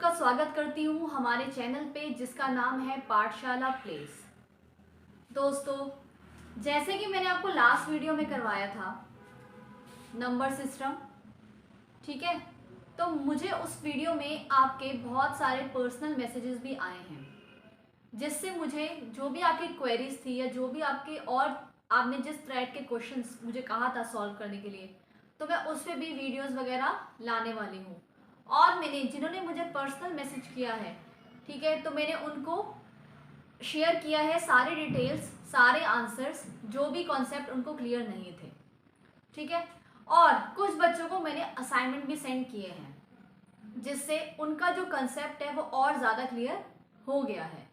सबका स्वागत करती हूँ हमारे चैनल पे जिसका नाम है पाठशाला प्लेस। दोस्तों, जैसे कि मैंने आपको लास्ट वीडियो में करवाया था नंबर सिस्टम, ठीक है, तो मुझे उस वीडियो में आपके बहुत सारे पर्सनल मैसेजेस भी आए हैं, जिससे मुझे जो भी आपकी क्वेरीज थी या जो भी आपके और आपने जिस थ्रेड के क्वेश्चंस मुझे कहा था सॉल्व करने के लिए, तो मैं उस पर भी वीडियोस वगैरह लाने वाली हूँ। और मैंने जिन्होंने मुझे पर्सनल मैसेज किया है, ठीक है, तो मैंने उनको शेयर किया है सारे डिटेल्स, सारे आंसर्स, जो भी कॉन्सेप्ट उनको क्लियर नहीं थे, ठीक है। और कुछ बच्चों को मैंने असाइनमेंट भी सेंड किए हैं, जिससे उनका जो कंसेप्ट है वो और ज़्यादा क्लियर हो गया है।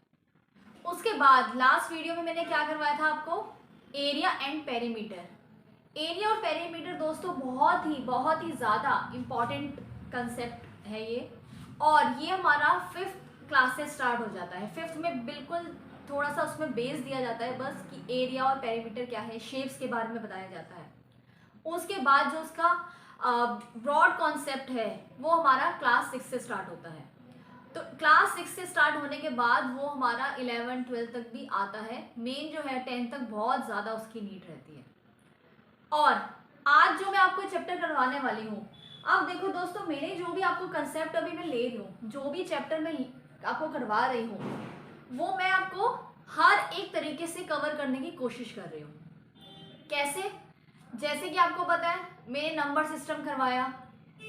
उसके बाद लास्ट वीडियो में मैंने क्या करवाया था आपको, एरिया एंड पेरीमीटर। एरिया और पेरीमीटर दोस्तों बहुत ही ज़्यादा इम्पॉर्टेंट कंसेप्ट है ये, और ये हमारा 5th क्लास से स्टार्ट हो जाता है। 5th में बिल्कुल थोड़ा सा उसमें बेस दिया जाता है बस कि एरिया और पेरीमीटर क्या है, शेप्स के बारे में बताया जाता है। उसके बाद जो उसका ब्रॉड कॉन्सेप्ट है वो हमारा क्लास 6 से स्टार्ट होता है। तो क्लास 6 से स्टार्ट होने के बाद वो हमारा 11 12 तक भी आता है। मेन जो है 10 तक बहुत ज़्यादा उसकी नीड रहती है। और आज जो मैं आपको चैप्टर करवाने वाली हूँ, अब देखो दोस्तों, मेरे जो भी आपको कंसेप्ट अभी मैं ले रही हूँ, जो भी चैप्टर मैं आपको करवा रही हूँ, वो मैं आपको हर एक तरीके से कवर करने की कोशिश कर रही हूँ। कैसे? जैसे कि आपको पता है मैंने नंबर सिस्टम करवाया,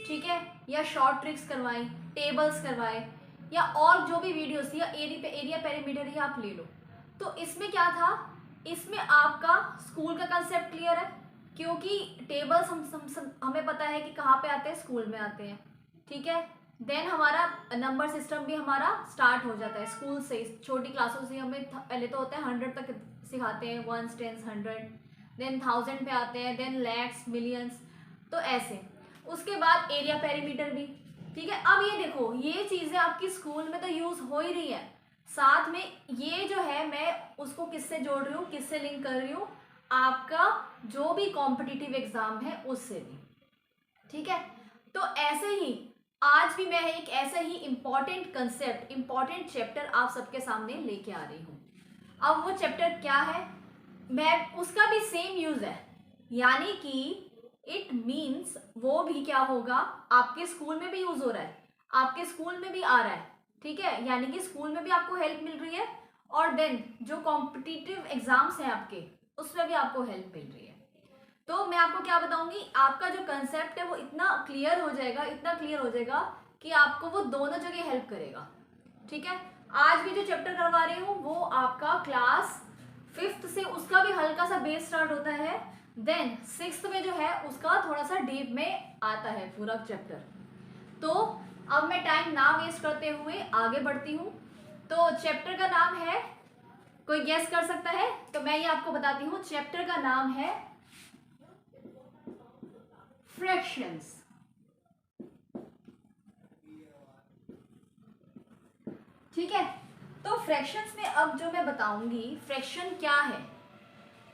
ठीक है, या शॉर्ट ट्रिक्स करवाई, टेबल्स करवाए, या और जो भी वीडियोस थी, या एरिया पेरीमीटर ही आप ले लो। तो इसमें क्या था, इसमें आपका स्कूल का कंसेप्ट क्लियर है, क्योंकि टेबल्स हमें पता है कि कहाँ पे आते हैं, स्कूल में आते हैं, ठीक है। देन हमारा नंबर सिस्टम भी हमारा स्टार्ट हो जाता है स्कूल से, छोटी क्लासों से। हमें पहले तो होता है 100 तक सिखाते हैं, 1s 10s 100, देन 1000 पे आते हैं, देन लैक्स, मिलियंस, तो ऐसे। उसके बाद एरिया पेरीमीटर भी, ठीक है। अब ये देखो, ये चीज़ें आपकी स्कूल में तो यूज़ हो ही रही है, साथ में ये जो है मैं उसको किससे जोड़ रही हूँ, किससे लिंक कर रही हूँ, आपका जो भी कॉम्पिटिटिव एग्जाम है उससे भी, ठीक है। तो ऐसे ही आज भी मैं एक ऐसा ही इम्पॉर्टेंट कंसेप्ट, इम्पॉर्टेंट चैप्टर आप सबके सामने लेके आ रही हूँ। अब वो चैप्टर क्या है, मैं उसका भी सेम यूज है, यानी कि इट मीन्स वो भी क्या होगा, आपके स्कूल में भी यूज हो रहा है, आपके स्कूल में भी आ रहा है, ठीक है। यानी कि स्कूल में भी आपको हेल्प मिल रही है, और देन जो कॉम्पिटिटिव एग्जाम्स हैं आपके, उसमें भी आपको हेल्प मिल रही है। तो मैं आपको क्या बताऊंगी, आपका जो कंसेप्ट है वो इतना क्लियर हो जाएगा, इतना क्लियर हो जाएगा कि आपको वो दोनों जगह हेल्प करेगा, ठीक है। आज भी जो चैप्टर करवा रही हूँ वो आपका क्लास 5th से उसका भी हल्का सा बेस स्टार्ट होता है, देन 6th में जो है उसका थोड़ा सा डीप में आता है पूरा चैप्टर। तो अब मैं टाइम ना वेस्ट करते हुए आगे बढ़ती हूँ। तो चैप्टर का नाम है, कोई गेस कर सकता है? तो मैं ये आपको बताती हूँ, चैप्टर का नाम है फ्रैक्शंस, ठीक है। तो फ्रैक्शंस में अब जो मैं बताऊंगी, फ्रैक्शन क्या है,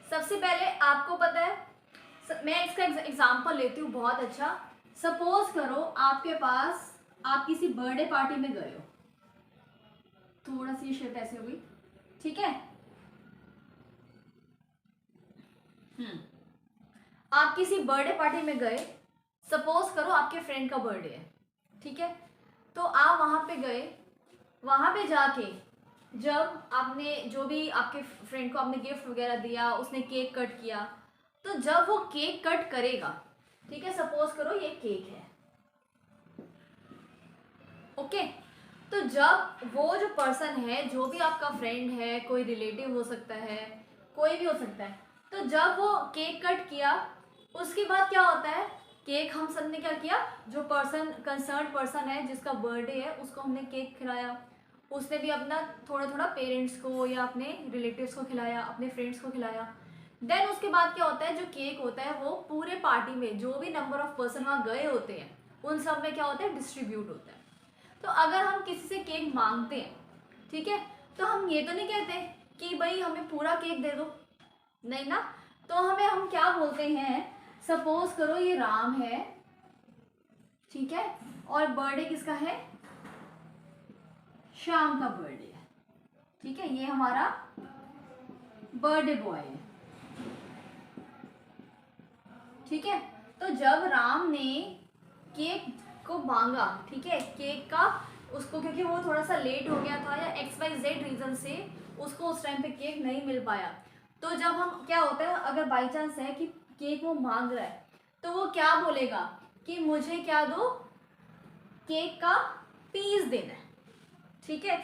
सबसे पहले आपको पता है, मैं इसका एग्जांपल लेती हूँ बहुत अच्छा। सपोज करो आपके पास, आप किसी बर्थडे पार्टी में गए हो, थोड़ा सी शेप ऐसे हो गई, ठीक है। आप किसी बर्थडे पार्टी में गए, सपोज करो आपके फ्रेंड का बर्थडे है, ठीक है। तो आप वहां पे गए, वहां पे जाके जब आपने जो भी आपके फ्रेंड को आपने गिफ्ट वगैरह दिया, उसने केक कट किया, तो जब वो केक कट करेगा, ठीक है, सपोज करो ये केक है, ओके। तो जब वो जो पर्सन है, जो भी आपका फ्रेंड है, कोई रिलेटिव हो सकता है, कोई भी हो सकता है, तो जब वो केक कट किया, उसके बाद क्या होता है, केक हम सब ने क्या किया, जो पर्सन कंसर्न पर्सन है जिसका बर्थडे है उसको हमने केक खिलाया, उसने भी अपना थोड़ा थोड़ा पेरेंट्स को या अपने रिलेटिव्स को खिलाया, अपने फ्रेंड्स को खिलाया। देन उसके बाद क्या होता है, जो केक होता है वो पूरे पार्टी में जो भी नंबर ऑफ पर्सन वहाँ गए होते हैं उन सब में क्या होता है, डिस्ट्रीब्यूट होता है। तो अगर हम किसी से केक मांगते हैं, ठीक है, तो हम ये तो नहीं कहते कि भाई हमें पूरा केक दे दो, नहीं ना। तो हम क्या बोलते हैं, सपोज करो ये राम है, ठीक है, और बर्थडे किसका है, श्याम का बर्थडे है, ठीक है, ये हमारा बर्थडे बॉय है, ठीक है। तो जब राम ने केक को मांगा, ठीक है, केक का उसको, क्योंकि वो थोड़ा सा लेट हो गया था या XYZ रीजन से उसको उस टाइम पे केक नहीं मिल पाया, तो जब हम क्या होता है अगर बाई चांस है कि केक वो मांग रहा है तो वो क्या बोलेगा कि मुझे क्या दो, केक का पीस देना है, ठीक है,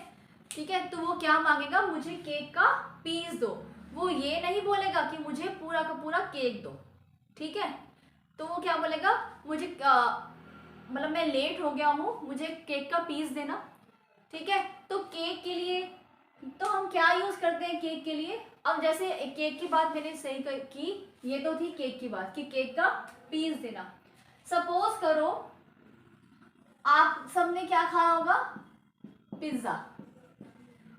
ठीक है। तो वो क्या मांगेगा, मुझे केक का पीस दो, वो ये नहीं बोलेगा कि मुझे पूरा का पूरा केक दो, ठीक है। तो वो क्या बोलेगा, मुझे मतलब मैं लेट हो गया हूँ, मुझे केक का पीस देना, ठीक है। तो केक के लिए तो हम क्या यूज करते हैं केक के लिए, अब जैसे केक की बात मैंने सही की, ये तो थी केक की बात कि केक का पीस देना। सपोज करो आप सबने क्या खाया होगा, पिज्जा।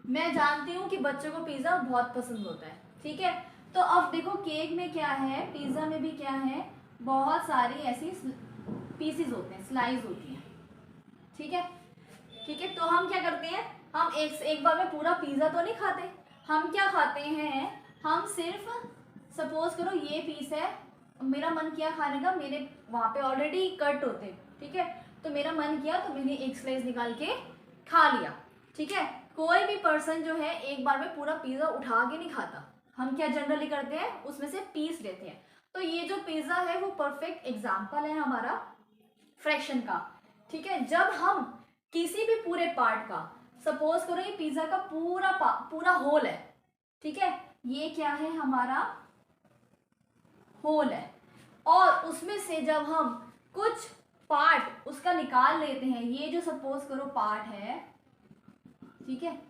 मैं जानती हूँ कि बच्चों को पिज्जा बहुत पसंद होता है, ठीक है। तो अब देखो केक में क्या है, पिज्जा में भी क्या है, बहुत सारी ऐसी पीसेस होते हैं, स्लाइस होती हैं, ठीक है, ठीक है। तो हम क्या करते हैं, हम एक बार में पूरा पिज्जा तो नहीं खाते, हम क्या खाते हैं, हम सिर्फ सपोज करो ये पीस है, मेरा मन किया खाने का, मेरे वहाँ पे ऑलरेडी कट होते, ठीक है, तो मेरा मन किया तो मैंने एक स्लाइस निकाल के खा लिया, ठीक है। कोई भी पर्सन जो है एक बार में पूरा पिज्जा उठा के नहीं खाता, हम क्या जनरली करते हैं उसमें से पीस लेते हैं। तो ये जो पिज्जा है वो परफेक्ट एग्जाम्पल है हमारा फ्रैक्शन का, ठीक है। जब हम किसी भी पूरे पार्ट का, सपोज करो ये पिज्जा का पूरा होल है, ठीक है, ये क्या है हमारा होल है, और उसमें से जब हम कुछ पार्ट उसका निकाल लेते हैं, ये जो सपोज करो पार्ट है, ठीक है,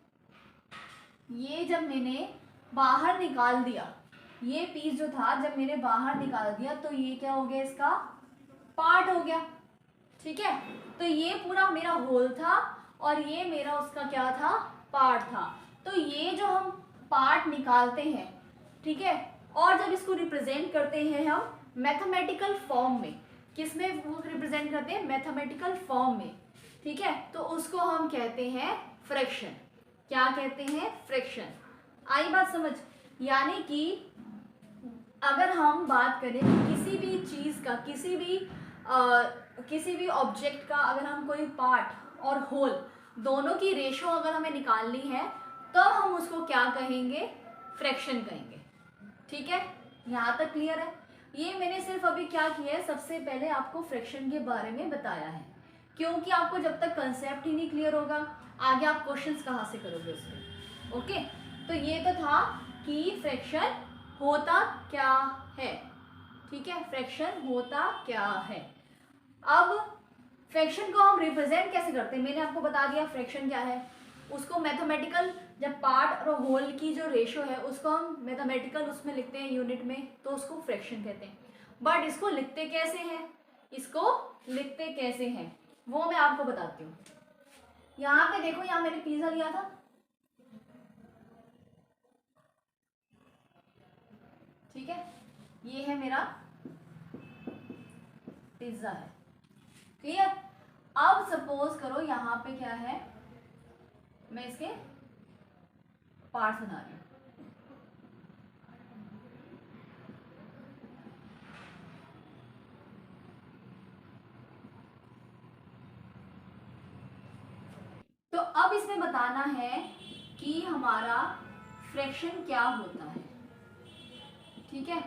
ये जब मैंने बाहर निकाल दिया, ये पीस जो था जब मैंने बाहर निकाल दिया तो ये क्या हो गया, इसका पार्ट हो गया, ठीक है। तो ये पूरा मेरा होल था और ये मेरा उसका क्या था, पार्ट था। तो ये जो हम पार्ट निकालते हैं, ठीक है, और जब इसको रिप्रेजेंट करते हैं हम मैथमेटिकल फॉर्म में, किसमें वो रिप्रेजेंट करते हैं, मैथमेटिकल फॉर्म में, ठीक है, तो उसको हम कहते हैं फ्रैक्शन। क्या कहते हैं, फ्रैक्शन। आई बात समझ। यानी कि अगर हम बात करें किसी भी चीज़ का, किसी भी ऑब्जेक्ट का अगर हम कोई पार्ट और होल दोनों की रेशो अगर हमें निकालनी है तो हम उसको क्या कहेंगे, फ्रैक्शन कहेंगे, ठीक है। यहाँ तक क्लियर है। ये मैंने सिर्फ अभी क्या किया है, सबसे पहले आपको फ्रैक्शन के बारे में बताया है, क्योंकि आपको जब तक कंसेप्ट ही नहीं क्लियर होगा आगे आप क्वेश्चंस कहाँ से करोगे उसके। ओके, तो ये तो था कि फ्रैक्शन होता क्या है, ठीक है, फ्रैक्शन होता क्या है। अब फ्रैक्शन को हम रिप्रेजेंट कैसे करते हैं, मैंने आपको बता दिया फ्रैक्शन क्या है। उसको मैथमेटिकल, जब पार्ट और होल की जो रेशो है उसको हम मैथमेटिकल उसमें लिखते हैं यूनिट में, तो उसको फ्रैक्शन कहते हैं। बट इसको लिखते कैसे हैं, वो मैं आपको बताती हूँ। यहाँ पे देखो, यहाँ मैंने पिज्जा लिया था, ठीक है, ये है मेरा पिज्जा है, क्लियर। अब सपोज करो यहाँ पे क्या है, मैं इसके पार्ट्स बना रही हूँ, तो अब इसमें बताना है कि हमारा फ्रैक्शन क्या होता है, ठीक है।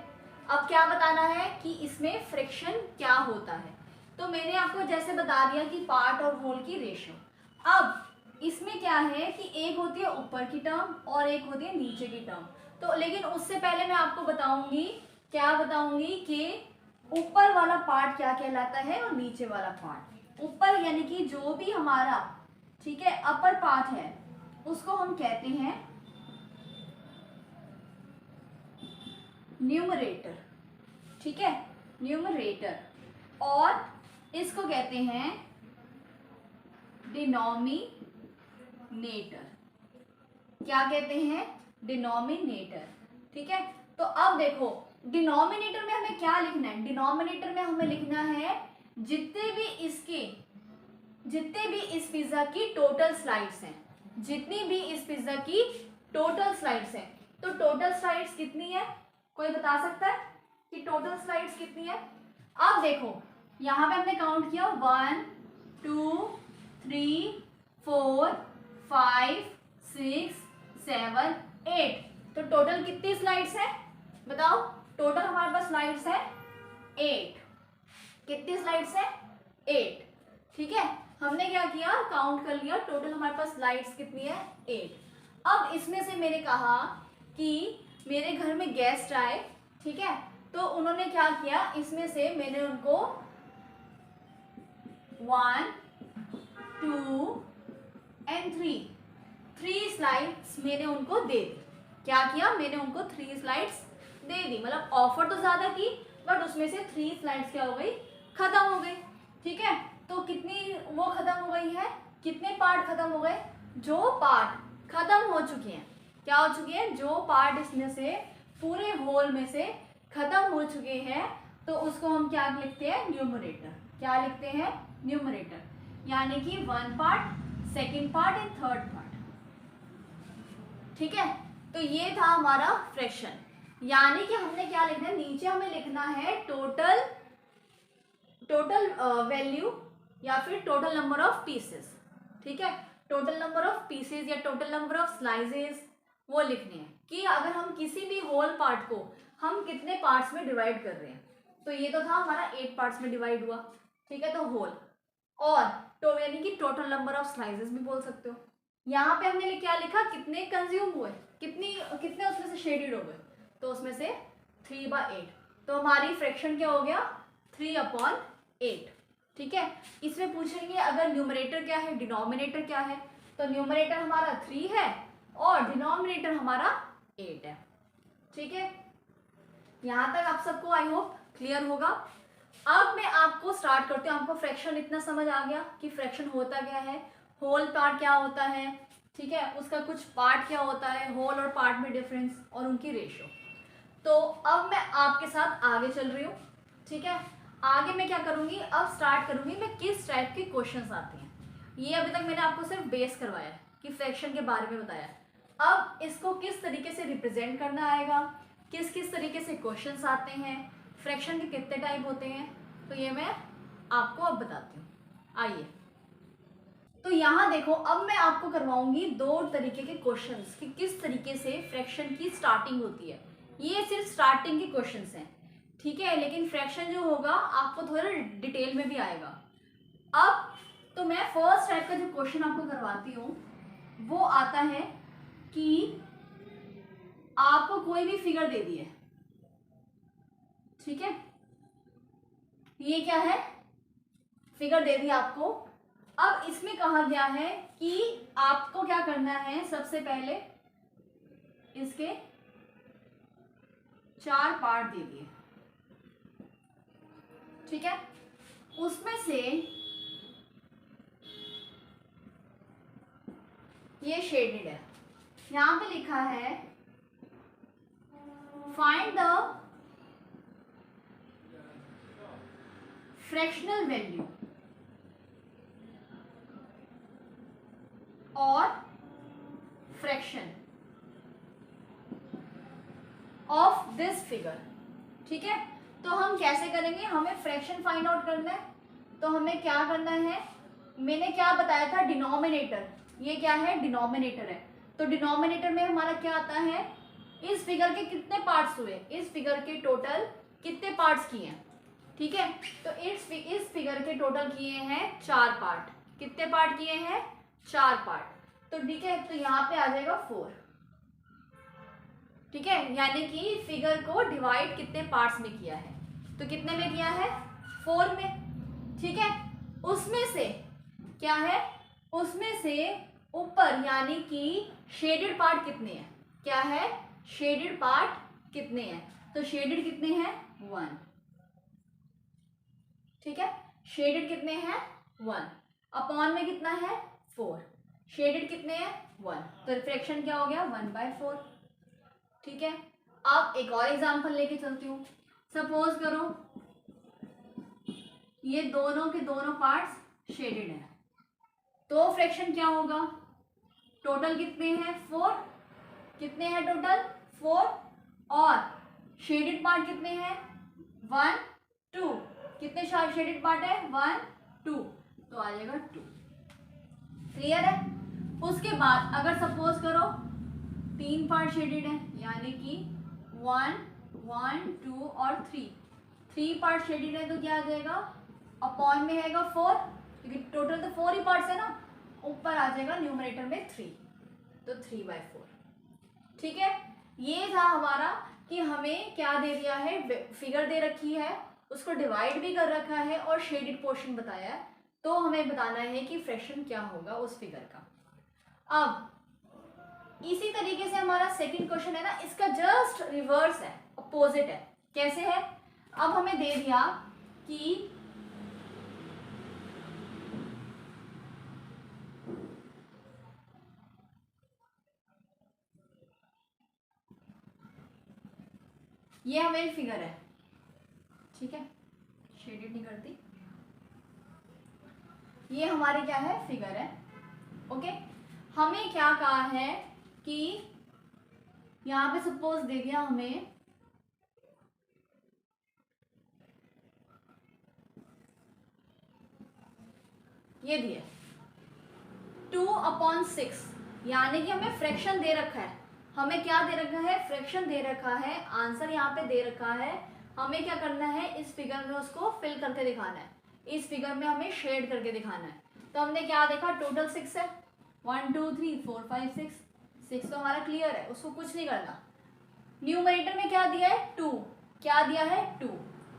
अब क्या बताना है कि इसमें फ्रैक्शन क्या होता है, तो मैंने आपको जैसे बता दिया कि पार्ट और होल की रेशो। अब इसमें क्या है कि एक होती है ऊपर की टर्म और एक होती है नीचे की टर्म। तो लेकिन उससे पहले मैं आपको बताऊंगी कि ऊपर वाला पार्ट क्या कहलाता है और नीचे वाला पार्ट। ऊपर यानी कि जो भी हमारा, ठीक है, अपर पार्ट है उसको हम कहते हैं न्यूमरेटर, ठीक है, न्यूमरेटर, और इसको कहते हैं डिनोमिनेटर। क्या कहते हैं, डिनोमिनेटर, ठीक है। तो अब देखो डिनोमिनेटर में हमें क्या लिखना है, डिनोमिनेटर में हमें लिखना है जितने भी इस पिज्जा की टोटल स्लाइड्स हैं, जितनी भी इस पिज्जा की टोटल स्लाइड्स हैं। तो टोटल स्लाइड्स कितनी है, कोई बता सकता है कि टोटल स्लाइड्स कितनी है? अब देखो यहाँ पे हमने काउंट किया 1 2 3 4 5 6 7 8। तो टोटल कितनी स्लाइड्स है बताओ? टोटल हमारे पास स्लाइड्स है 8। कितनी स्लाइड्स है? 8। ठीक है, हमने क्या किया, काउंट कर लिया, टोटल हमारे पास स्लाइड्स कितनी है? 8। अब इसमें से मैंने कहा कि मेरे घर में गेस्ट आए, ठीक है, तो उन्होंने क्या किया, इसमें से मैंने उनको 1 2 and 3 स्लाइड्स मैंने उनको दे दी। क्या किया, मैंने उनको 3 स्लाइड्स दे दी, मतलब ऑफर तो ज्यादा की, बट उसमें से 3 स्लाइड्स क्या हो गई, खत्म हो गई। ठीक है, तो कितनी वो खत्म हो गई है, कितने पार्ट खत्म हो गए? जो पार्ट खत्म हो चुके हैं, क्या हो चुके हैं, जो पार्ट इसमें से पूरे होल में से खत्म हो चुके हैं, तो उसको हम क्या लिखते हैं, न्यूमरेटर। क्या लिखते हैं, न्यूमरेटर, यानी कि 1 part, second part and third part. ठीक है, तो ये था हमारा फ्रैक्शन, यानी कि हमने क्या लिखना है, नीचे हमें लिखना है टोटल वैल्यू या फिर टोटल नंबर ऑफ पीसेस। ठीक है, टोटल नंबर ऑफ पीसेस या टोटल नंबर ऑफ स्लाइसेस वो लिखने हैं कि अगर हम किसी भी होल पार्ट को हम कितने पार्ट्स में डिवाइड कर रहे हैं। तो ये तो था हमारा 8 पार्ट्स में डिवाइड हुआ। ठीक है, तो होल, और तो यानी कि टोटल नंबर ऑफ स्लाइसेस भी बोल सकते हो। यहाँ पे हमने क्या लिखा, कितने कंज्यूम हुए, कितने उसमें से शेडेड हो गए, तो उसमें से 3/8। तो हमारी फ्रैक्शन क्या हो गया, 3/8। ठीक है, इसमें पूछेंगे अगर न्यूमरेटर क्या है, डिनोमिनेटर क्या है, तो न्यूमरेटर हमारा 3 है और डिनोमिनेटर हमारा 8 है। ठीक है, यहाँ तक आप सबको आई होप क्लियर होगा। अब मैं आपको स्टार्ट करती हूँ, आपको फ्रैक्शन इतना समझ आ गया कि फ्रैक्शन होता क्या है, होल पार्ट क्या होता है, ठीक है, उसका कुछ पार्ट क्या होता है, होल और पार्ट में डिफरेंस और उनकी रेशियो। तो अब मैं आपके साथ आगे चल रही हूँ। ठीक है, आगे मैं क्या करूँगी, अब स्टार्ट करूँगी मैं किस टाइप के क्वेश्चंस आते हैं। ये अभी तक मैंने आपको सिर्फ बेस करवाया है कि फ्रैक्शन के बारे में बताया। अब इसको किस तरीके से रिप्रेजेंट करना आएगा, किस तरीके से क्वेश्चंस आते हैं, फ्रैक्शन के कितने टाइप होते हैं, तो ये मैं आपको अब बताती हूँ। आइए, तो यहाँ देखो, अब मैं आपको करवाऊंगी 2 तरीके के क्वेश्चंस कि किस तरीके से फ्रैक्शन की स्टार्टिंग होती है। ये सिर्फ स्टार्टिंग के क्वेश्चंस हैं, ठीक है, लेकिन फ्रैक्शन जो होगा आपको थोड़ा डिटेल में भी आएगा। अब तो मैं फर्स्ट टाइप का जो क्वेश्चन आपको करवाती हूँ वो आता है कि आपको कोई भी फिगर दे दी है। ठीक है, ये क्या है, फिगर दे दी आपको। अब इसमें कहा गया है कि आपको क्या करना है, सबसे पहले इसके 4 पार्ट दे दिए। ठीक है, उसमें से ये शेडेड है, यहां पे लिखा है फाइंड द फ्रैक्शनल वैल्यू और फ्रैक्शन ऑफ दिस फिगर। ठीक है, तो हम कैसे करेंगे, हमें फ्रैक्शन फाइंड आउट करना है, तो हमें क्या करना है, मैंने क्या बताया था, डिनोमिनेटर, ये क्या है, डिनोमिनेटर है। तो डिनोमिनेटर में हमारा क्या आता है, इस फिगर के कितने पार्ट्स हुए, इस फिगर के टोटल कितने पार्ट्स किए हैं। ठीक है, तो इस फिगर के टोटल किए हैं 4 पार्ट। कितने पार्ट किए हैं, 4 पार्ट। तो ठीक है, तो यहाँ पे आ जाएगा 4। ठीक है, यानी कि फिगर को डिवाइड कितने पार्ट्स में किया है, तो कितने में किया है, 4 में। ठीक है, उसमें से क्या है, उसमें से ऊपर यानी कि शेडेड पार्ट कितने हैं, क्या है, शेडेड पार्ट कितने हैं, तो शेडेड कितने हैं, 1। ठीक है, शेडेड कितने हैं, 1, अपॉन में कितना है, 4, शेडेड कितने हैं, 1, तो रिफ्रैक्शन क्या हो गया, 1/4। ठीक है, अब एक और एग्जांपल लेके चलती हूँ। सपोज करो ये दोनों के दोनों पार्ट्स शेडेड हैं, तो फ्रैक्शन क्या होगा, टोटल कितने हैं 4, कितने हैं टोटल 4, और शेडेड पार्ट कितने हैं 1 2, कितने शेडेड पार्ट है 1 2, तो आ जाएगा 2। क्लियर है। उसके बाद अगर सपोज करो 3 पार्ट शेडेड है, यानी कि 1 1 2 और 3 पार्ट शेडेड है, तो क्या आ जाएगा अपॉन में आएगा 4, क्योंकि टोटल तो 4 ही पार्ट्स है ना, ऊपर आ जाएगा न्यूमरेटर में 3, तो 3/4। ठीक है, ये था हमारा कि हमें क्या दे दिया है, फिगर दे रखी है, उसको डिवाइड भी कर रखा है और शेडेड पोर्शन बताया है, तो हमें बताना है कि फ्रैक्शन क्या होगा उस फिगर का। अब इसी तरीके से हमारा सेकंड क्वेश्चन है ना, इसका जस्ट रिवर्स है, अपोजिट है। कैसे है, अब हमें दे दिया कि ये हमें फिगर है, ठीक है, शेडेड नहीं करती, ये हमारी क्या है फिगर है। ओके, हमें क्या कहा है कि यहाँ पे सपोज दे दिया हमें ये दिया 2/6, यानी कि हमें फ्रैक्शन दे रखा है, हमें क्या दे रखा है फ्रैक्शन दे रखा है, आंसर यहाँ पे दे रखा है, हमें क्या करना है इस फिगर में उसको फिल करके दिखाना है, इस फिगर में हमें शेड करके दिखाना है। तो हमने क्या देखा, टोटल 6 है, 1 2 3 4 5 6 तो हमारा क्लियर है, उसको कुछ नहीं करना। न्यूमरेटर में क्या दिया है 2, क्या दिया है 2,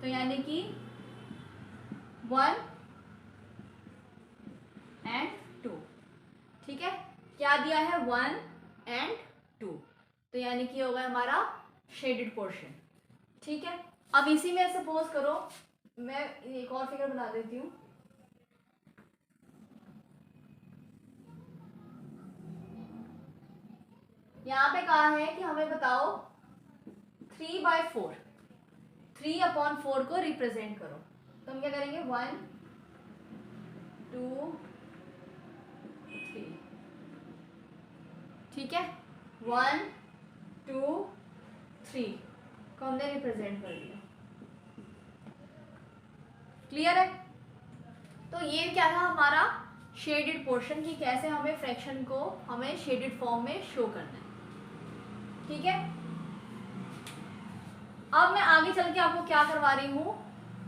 तो यानी कि 1 एंड 2, ठीक है, क्या दिया है 1 एंड 2, तो यानी कि होगा हमारा शेडेड पोर्शन। ठीक है, अब इसी में सपोज करो मैं एक और फिगर बना देती हूँ, यहाँ पे कहा है कि हमें बताओ 3/4, 3/4 को रिप्रेजेंट करो, तो हम क्या करेंगे 1 2 3, ठीक है, 1 2 3 को हमने रिप्रेजेंट कर दिया। क्लियर है, तो ये क्या था हमारा शेडेड पोर्शन की, कैसे हमें फ्रैक्शन को हमें शेडेड फॉर्म में शो करना है। ठीक है, अब मैं आगे चल के आपको क्या करवा रही हूँ,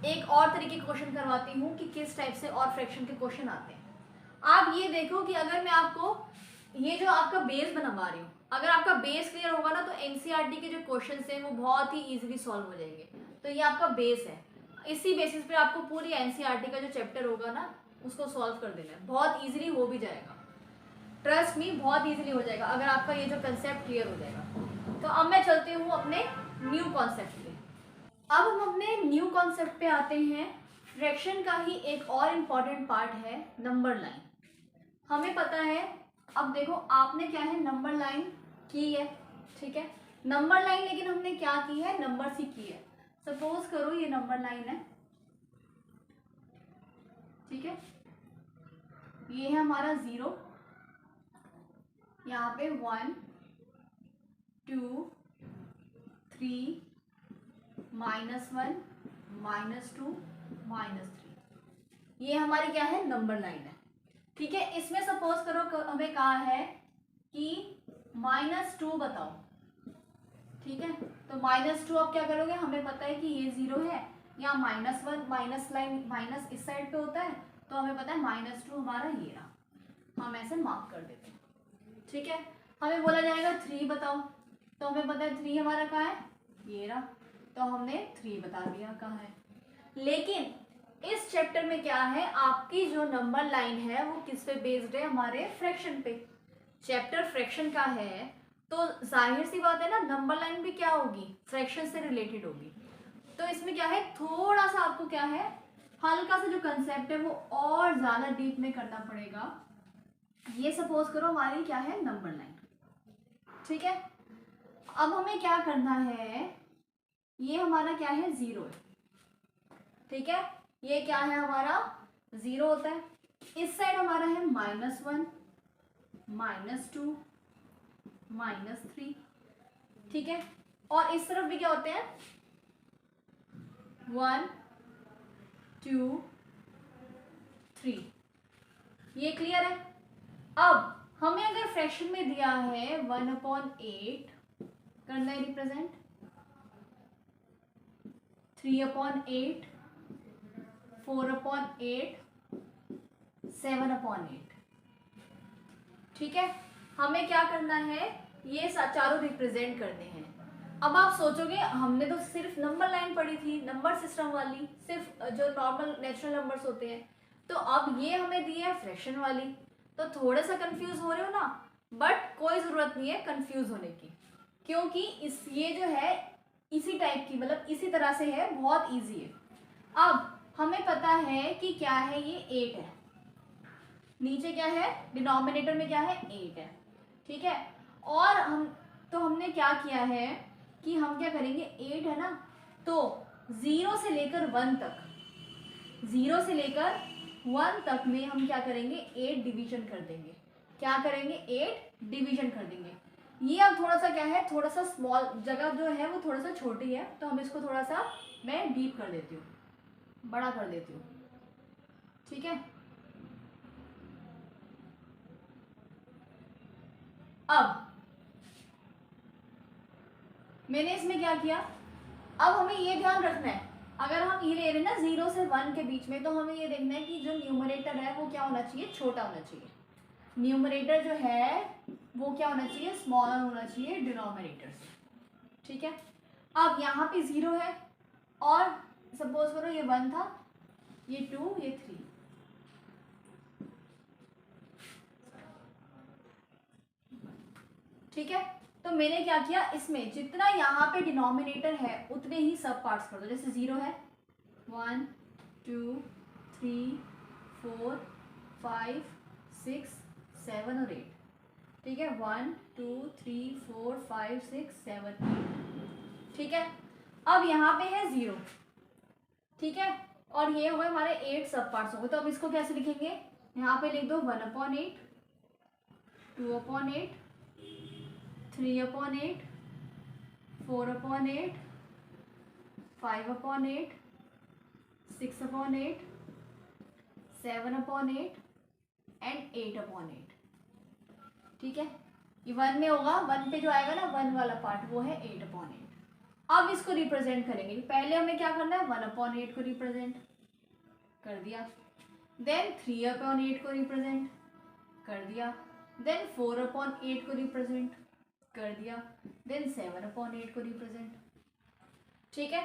एक और तरीके के क्वेश्चन करवाती हूँ कि किस टाइप से और फ्रैक्शन के क्वेश्चन आते हैं। आप ये देखो कि अगर मैं आपको ये जो आपका बेस बनवा रही हूँ, अगर आपका बेस क्लियर होगा ना, तो एनसीईआरटी के जो क्वेश्चन हैं वो बहुत ही इजीली सॉल्व हो जाएंगे। तो ये आपका बेस है, इसी बेसिस पे आपको पूरी एनसीईआरटी का जो चैप्टर होगा ना उसको सॉल्व कर देना है, बहुत इजीली हो भी जाएगा, ट्रस्ट मी बहुत इजीली हो जाएगा अगर आपका ये जो कंसेप्ट क्लियर हो जाएगा। तो अब मैं चलती हूँ अपने न्यू कॉन्सेप्ट पे। अब हम अपने न्यू कॉन्सेप्ट पे आते हैं। फ्रैक्शन का ही एक और इम्पॉर्टेंट पार्ट है नंबर लाइन। हमें पता है, अब देखो आपने क्या है नंबर लाइन की है, ठीक है, नंबर लाइन, लेकिन हमने क्या की है नंबर ही की है। सपोज करो ये नंबर लाइन है, ठीक है, ये है हमारा 0, यहाँ पे 1 2 3 -1 -2 -3, ये हमारी क्या है नंबर लाइन है। ठीक है, इसमें सपोज करो हमें कहा है कि -2 बताओ, ठीक है, तो -2 आप क्या करोगे, हमें पता है कि ये 0 है, यहाँ -1 माइनस लाइन माइनस इस साइड पे होता है, तो हमें पता है -2 हमारा ये रहा, हम ऐसे मार्क कर देते हैं। ठीक है, हमें बोला जाएगा 3 बताओ, तो हमें पता है 3 हमारा कहाँ है, ये रहा, तो हमने 3 बता दिया कहाँ है। लेकिन इस चैप्टर में क्या है, आपकी जो नंबर लाइन है वो किस पे बेस्ड है, हमारे फ्रैक्शन पे। चैप्टर फ्रैक्शन का है, तो जाहिर सी बात है ना नंबर लाइन भी क्या होगी, फ्रैक्शन से रिलेटेड होगी। तो इसमें क्या है, थोड़ा सा आपको क्या है, हल्का सा जो कंसेप्ट है वो और ज्यादा डीप में करना पड़ेगा। ये सपोज करो हमारी क्या है नंबर लाइन, ठीक है, अब हमें क्या करना है, ये हमारा क्या है 0 है, ठीक है, ये क्या है हमारा 0 होता है, इस साइड हमारा है -1, -2 -3, ठीक है। और इस तरफ भी क्या होते हैं 1 2 3। ये क्लियर है। अब हमें अगर फ्रैक्शन में दिया है 1/8 करना है रिप्रेजेंट, 3/8, 4/8, 7/8, ठीक है। हमें क्या करना है, ये चारों रिप्रेजेंट करने हैं। अब आप सोचोगे हमने तो सिर्फ नंबर लाइन पढ़ी थी, नंबर सिस्टम वाली, सिर्फ जो नॉर्मल नेचुरल नंबर्स होते हैं, तो अब ये हमें दी है फ्रैक्शन वाली, तो थोड़ा सा कंफ्यूज हो रहे हो ना। बट कोई ज़रूरत नहीं है कंफ्यूज होने की, क्योंकि ये जो है इसी टाइप की, मतलब इसी तरह से है, बहुत ईजी है। अब हमें पता है कि क्या है, ये 8 है, नीचे क्या है, डिनोमिनेटर में क्या है 8 है, ठीक है। और हमने क्या किया है कि हम क्या करेंगे, 8 है ना, तो 0 से लेकर 1 तक, 0 से लेकर 1 तक में हम क्या करेंगे, 8 डिवीजन कर देंगे। क्या करेंगे, 8 डिवीजन कर देंगे। ये अब थोड़ा सा क्या है, थोड़ा सा स्मॉल जगह जो है वो थोड़ा सा छोटी है, तो हम इसको थोड़ा सा मैं डीप कर देती हूँ, बड़ा कर देती हूँ, ठीक है। अब मैंने इसमें क्या किया, अब हमें ये ध्यान रखना है, अगर हम ये ले रहे हैं ना 0 से 1 के बीच में, तो हमें ये देखना है कि जो न्यूमरेटर है वो क्या होना चाहिए, छोटा होना चाहिए। न्यूमरेटर जो है वो क्या होना चाहिए, स्मॉलर होना चाहिए डिनोमिनेटर से, ठीक है। अब यहाँ पे 0 है, और सपोज करो ये 1 था, ये 2, ये 3, ठीक है। तो मैंने क्या किया, इसमें जितना यहाँ पे डिनोमिनेटर है उतने ही सब पार्ट्स कर दो। जैसे 0 है, 1 2 3 4 5 6 7 और 8, ठीक है। 1 2 3 4 5 6 7 8, ठीक है। अब यहाँ पे है 0, ठीक है, और ये हुए हमारे 8 सब पार्ट्स हो गए। तो अब इसको कैसे लिखेंगे, यहाँ पे लिख दो 1/8, 2/8, 3/8, 4/8, 5/8, 6/8, 7/8 एंड 8/8, ठीक है। ये 1 में होगा, 1 पे जो आएगा ना 1 वाला पार्ट, वो है 8/8। अब इसको रिप्रेजेंट करेंगे, पहले हमें क्या करना है, 1/8 को रिप्रेजेंट कर दिया, देन 3/8 को रिप्रेजेंट कर दिया, देन 4/8 को रिप्रेजेंट कर दिया, देन 7/8 को रिप्रेजेंट, ठीक है।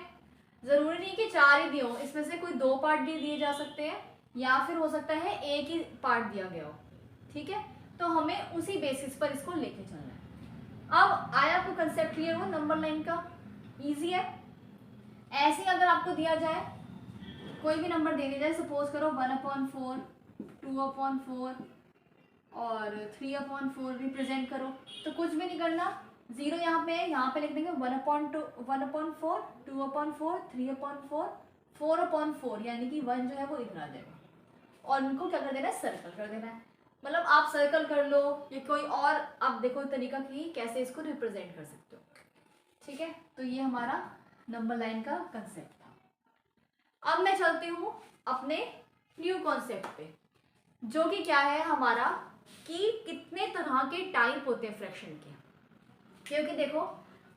जरूरी नहीं कि 4 ही दिए हो, इसमें से कोई 2 पार्ट दिए जा सकते हैं, या फिर हो सकता है एक ही पार्ट दिया गया हो, ठीक है। तो हमें उसी बेसिस पर इसको लेके चलना है। अब आया आपको कंसेप्ट क्लियर हो नंबर लाइन का, इजी है। ऐसे अगर आपको दिया जाए, कोई भी नंबर दे दिया जाए, सपोज करो 1/4, 2/4 और 3/4 रिप्रेजेंट करो, तो कुछ भी नहीं करना, 0 यहाँ पे है, यहाँ पे लिख देंगे 1/4, 2/4, 3/4, 4/4, यानी कि 1 जो है वो इधर आ जाएगा, और उनको क्या कर देना है, सर्कल कर देना है। मतलब आप सर्कल कर लो, या कोई और आप देखो तरीका कि कैसे इसको रिप्रेजेंट कर सकते हो, ठीक है। तो ये हमारा नंबर लाइन का कंसेप्ट था। अब मैं चलती हूँ अपने न्यू कॉन्सेप्ट पे, जो कि क्या है हमारा, कि कितने तरह के टाइप होते हैं फ्रैक्शन के। क्योंकि देखो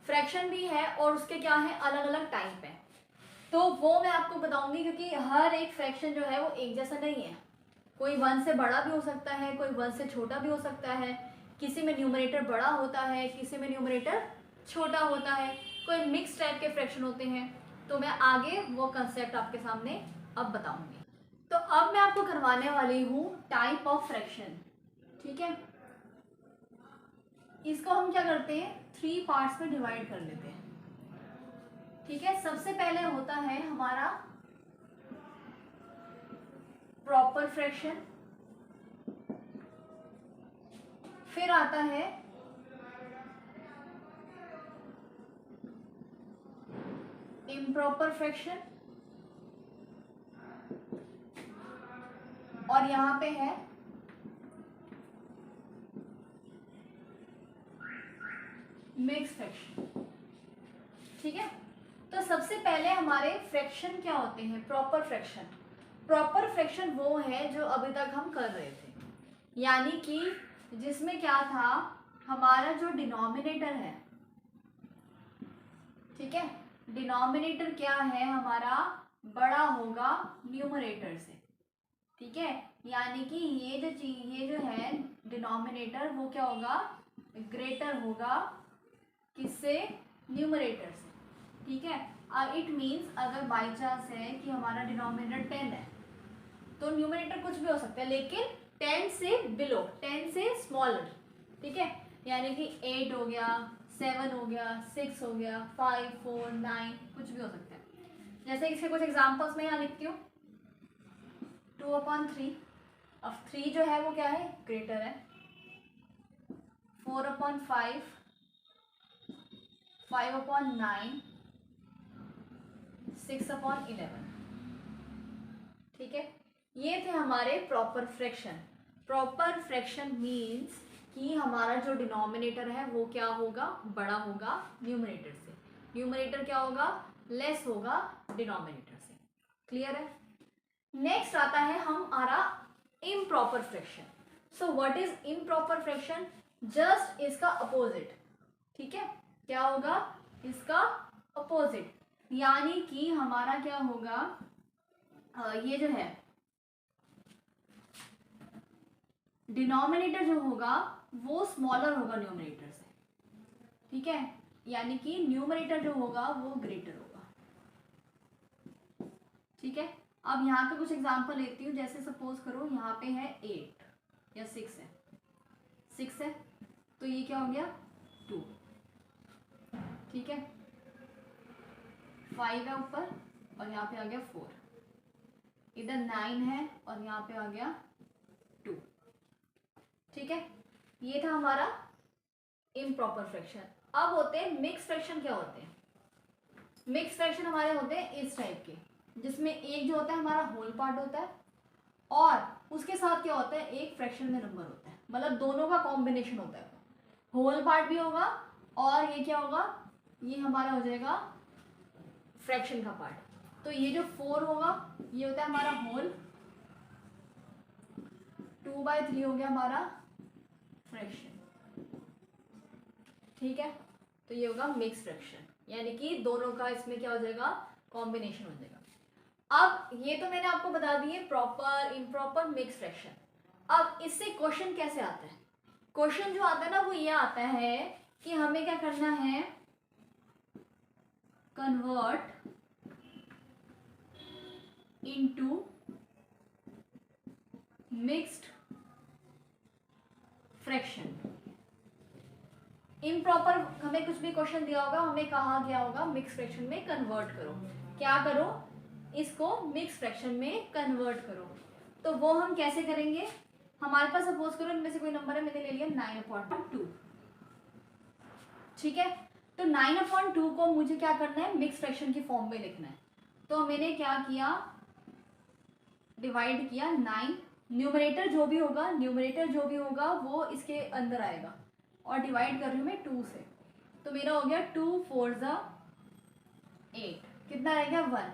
फ्रैक्शन भी है और उसके क्या है, अलग अलग टाइप है, तो वो मैं आपको बताऊंगी, क्योंकि हर एक फ्रैक्शन जो है वो एक जैसा नहीं है। कोई 1 से बड़ा भी हो सकता है, कोई 1 से छोटा भी हो सकता है, किसी में न्यूमरेटर बड़ा होता है, किसी में न्यूमरेटर छोटा होता है, कोई मिक्स टाइप के फ्रैक्शन होते हैं। तो मैं आगे वो कंसेप्ट आपके सामने अब बताऊंगी। तो अब मैं आपको करवाने वाली हूँ टाइप ऑफ फ्रैक्शन, ठीक है। इसको हम क्या करते हैं, 3 पार्ट्स में डिवाइड कर लेते हैं, ठीक है। सबसे पहले होता है हमारा प्रॉपर फ्रैक्शन, फिर आता है इम्प्रॉपर फ्रैक्शन, और यहाँ पे है मिक्स फ्रैक्शन। ठीक है, तो सबसे पहले हमारे फ्रैक्शन क्या होते हैं? Proper fraction. प्रॉपर फ्रैक्शन वो है जो अभी तक हम कर रहे थे, यानी कि जिसमें क्या था, हमारा जो डिनोमिनेटर है, ठीक है, डिनोमिनेटर क्या है हमारा, बड़ा होगा न्यूमरेटर से। ठीक है, यानी कि ये जो है डिनोमिनेटर, वो क्या होगा, ग्रेटर होगा किससे? न्यूमरेटर से। ठीक है, इट मीन्स अगर बाई चांस है कि हमारा डिनोमिनेटर 10 है, तो न्यूमरेटर कुछ भी हो सकता है, लेकिन 10 से बिलो, 10 से स्मॉलर। ठीक है, यानी कि 8 हो गया, 7 हो गया, 6 हो गया, 5, 4, 9, कुछ भी हो सकता है। जैसे इसके कुछ एग्जांपल्स मैं यहाँ लिखती हूँ। 2/3, अब 3 जो है वो क्या है, ग्रेटर है। 4/5, 5/9, 6/11। ठीक है, ये थे हमारे proper fraction. Proper fraction means कि हमारा जो डिनोमिनेटर है वो क्या होगा, बड़ा होगा न्यूमरेटर से। न्यूमरेटर क्या होगा, लेस होगा डिनोमिनेटर से। क्लियर है? नेक्स्ट आता है हमारा improper fraction. So what is improper fraction? Just इसका अपोजिट। ठीक है, क्या होगा, इसका अपोजिट, यानी कि हमारा क्या होगा, ये जो है डिनोमिनेटर जो होगा वो स्मॉलर होगा न्यूमरेटर से। ठीक है, यानी कि न्यूमरेटर जो होगा वो ग्रेटर होगा। ठीक है, अब यहाँ पे कुछ एग्जांपल लेती हूँ। जैसे सपोज करो यहाँ पे है 8 या 6 है, 6 है, तो ये क्या हो गया, 2। ठीक है, 5 है ऊपर और यहाँ पे आ गया 4, इधर 9 है और यहाँ पे आ गया 2। ठीक है, ये था हमारा इम्प्रॉपर फ्रैक्शन। अब होते हैं मिक्स फ्रैक्शन। क्या होते हैं मिक्स फ्रैक्शन? हमारे होते हैं इस टाइप के, जिसमें एक जो होता है हमारा होल पार्ट होता है और उसके साथ क्या होता है, एक फ्रैक्शन में नंबर होता है, मतलब दोनों का कॉम्बिनेशन होता है। होल पार्ट भी होगा और ये क्या होगा, ये हमारा हो जाएगा फ्रैक्शन का पार्ट। तो ये जो 4 होगा ये होता है हमारा होल, 2/3 हो गया हमारा फ्रैक्शन। ठीक है, तो ये होगा मिक्स फ्रैक्शन, यानी कि दोनों का इसमें क्या हो जाएगा, कॉम्बिनेशन हो जाएगा। अब ये तो मैंने आपको बता दिए प्रॉपर, इम्प्रॉपर, मिक्स फ्रैक्शन। अब इससे क्वेश्चन कैसे आता है? क्वेश्चन जो आता है ना वो ये आता है कि हमें क्या करना है, convert into mixed fraction. Improper हमें कुछ भी क्वेश्चन दिया होगा, हमें कहा गया होगा मिक्स फ्रैक्शन में कन्वर्ट करो। क्या करो, इसको मिक्स फ्रैक्शन में कन्वर्ट करो। तो वो हम कैसे करेंगे? हमारे पास सपोज करो इनमें से कोई नंबर है, मैंने ले लिया 9/2। ठीक है, तो 9/2 को मुझे क्या करना है, मिक्स फ्रैक्शन की फॉर्म में लिखना है। तो मैंने क्या किया, डिवाइड किया 9, न्यूमरेटर जो भी होगा वो इसके अंदर आएगा, और डिवाइड कर रही हूँ मैं 2 से। तो मेरा हो गया 2 4 ज़ा 8, कितना रह गया 1।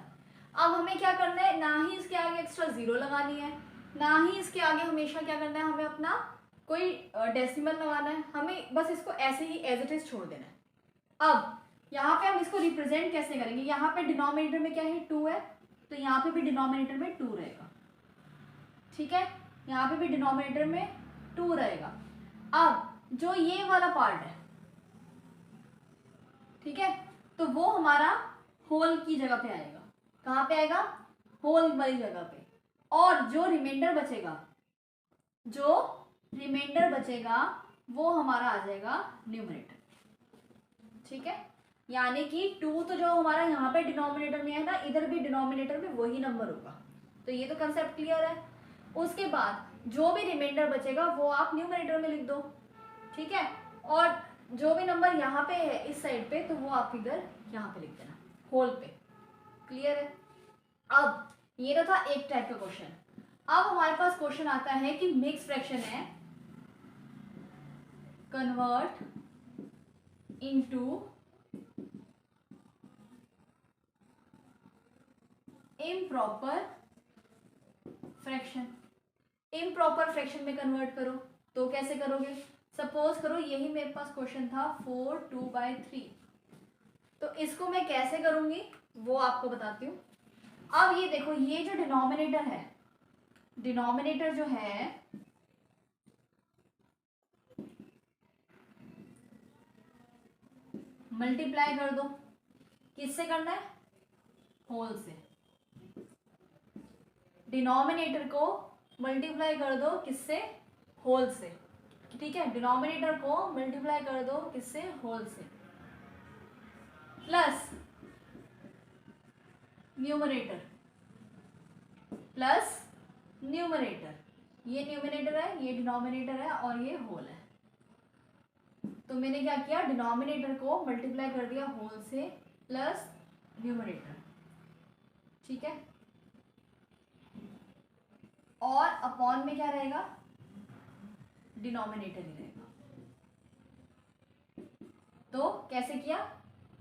अब हमें क्या करना है, ना ही इसके आगे एक्स्ट्रा 0 लगानी है, ना ही इसके आगे हमेशा क्या करना है, हमें अपना कोई डेसिमल लगाना है। हमें बस इसको ऐसे ही एज इट इज छोड़ देना है। अब यहाँ पे हम इसको रिप्रेजेंट कैसे करेंगे, यहाँ पे डिनोमिनेटर में क्या है, 2 है, तो यहाँ पे भी डिनोमिनेटर में 2 रहेगा। ठीक है, यहाँ पे भी डिनोमिनेटर में 2 रहेगा। अब जो ये वाला पार्ट है, ठीक है, तो वो हमारा होल की जगह पे आएगा। कहाँ पे आएगा, होल वाली जगह पे। और जो रिमाइंडर बचेगा वो हमारा आ जाएगा न्यूमरेटर। ठीक है, यानी कि 2 तो जो हमारा यहाँ पे डिनोमिनेटर में है ना, इधर भी डिनोमिनेटर में वही नंबर होगा। तो ये तो कंसेप्ट क्लियर है। उसके बाद जो भी रिमाइंडर बचेगा वो आप न्यूमरेटर में लिख दो। ठीक है, और जो भी नंबर यहाँ पे है इस साइड पे, तो वो आप इधर यहाँ पे लिख देना, होल पे। क्लियर है? अब ये तो था एक टाइप का क्वेश्चन। अब हमारे पास क्वेश्चन आता है कि मिक्स फ्रैक्शन है, convert into improper fraction. Improper fraction में कन्वर्ट करो तो कैसे करोगे? सपोज करो यही मेरे पास क्वेश्चन था 4/2/3, तो इसको मैं कैसे करूंगी वो आपको बताती हूँ। अब ये देखो, ये जो डिनोमिनेटर है, डिनोमिनेटर जो है मल्टीप्लाई कर दो, किससे करना है? होल से। डिनोमिनेटर को मल्टीप्लाई कर दो किससे? होल से। ठीक है, डिनोमिनेटर को मल्टीप्लाई कर दो किससे? होल से, प्लस न्यूमरेटर प्लस न्यूमरेटर, ये न्यूमरेटर है, ये डिनोमिनेटर है और ये होल है। तो मैंने क्या किया? डिनोमिनेटर को मल्टीप्लाई कर दिया होल से प्लस न्यूमरेटर। ठीक है, और अपॉन में क्या रहेगा? डिनोमिनेटर ही रहेगा। तो कैसे किया?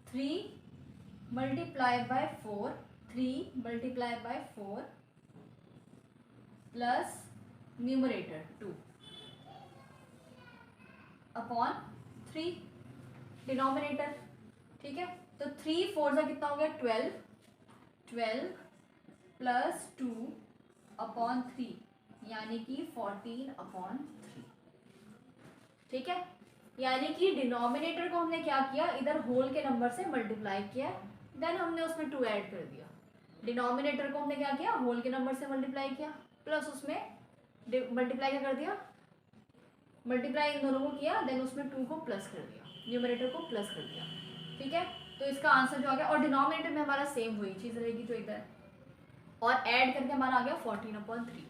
3 multiply by 4, 3 multiply by 4 plus numerator 2 upon 3 denominator. ठीक है, तो 3 4 का कितना हो गया? 12, 12 प्लस 2 अपॉन 3 यानी कि 14/3। ठीक है, यानी कि डिनोमिनेटर को हमने क्या किया? इधर होल के नंबर से मल्टीप्लाई किया, देन हमने उसमें 2 ऐड कर दिया। डिनोमिनेटर को हमने क्या किया? होल के नंबर से मल्टीप्लाई किया, प्लस उसमें मल्टीप्लाई क्या कर दिया? मल्टीप्लाई इन दोनों को किया, देन उसमें 2 को प्लस कर दिया, न्यूमरेटर को प्लस कर दिया। ठीक है, तो इसका आंसर जो आ गया, और डिनोमिनेटर में हमारा सेम वही चीज़ रहेगी जो इधर, और ऐड करके हमारा आ गया 14/3।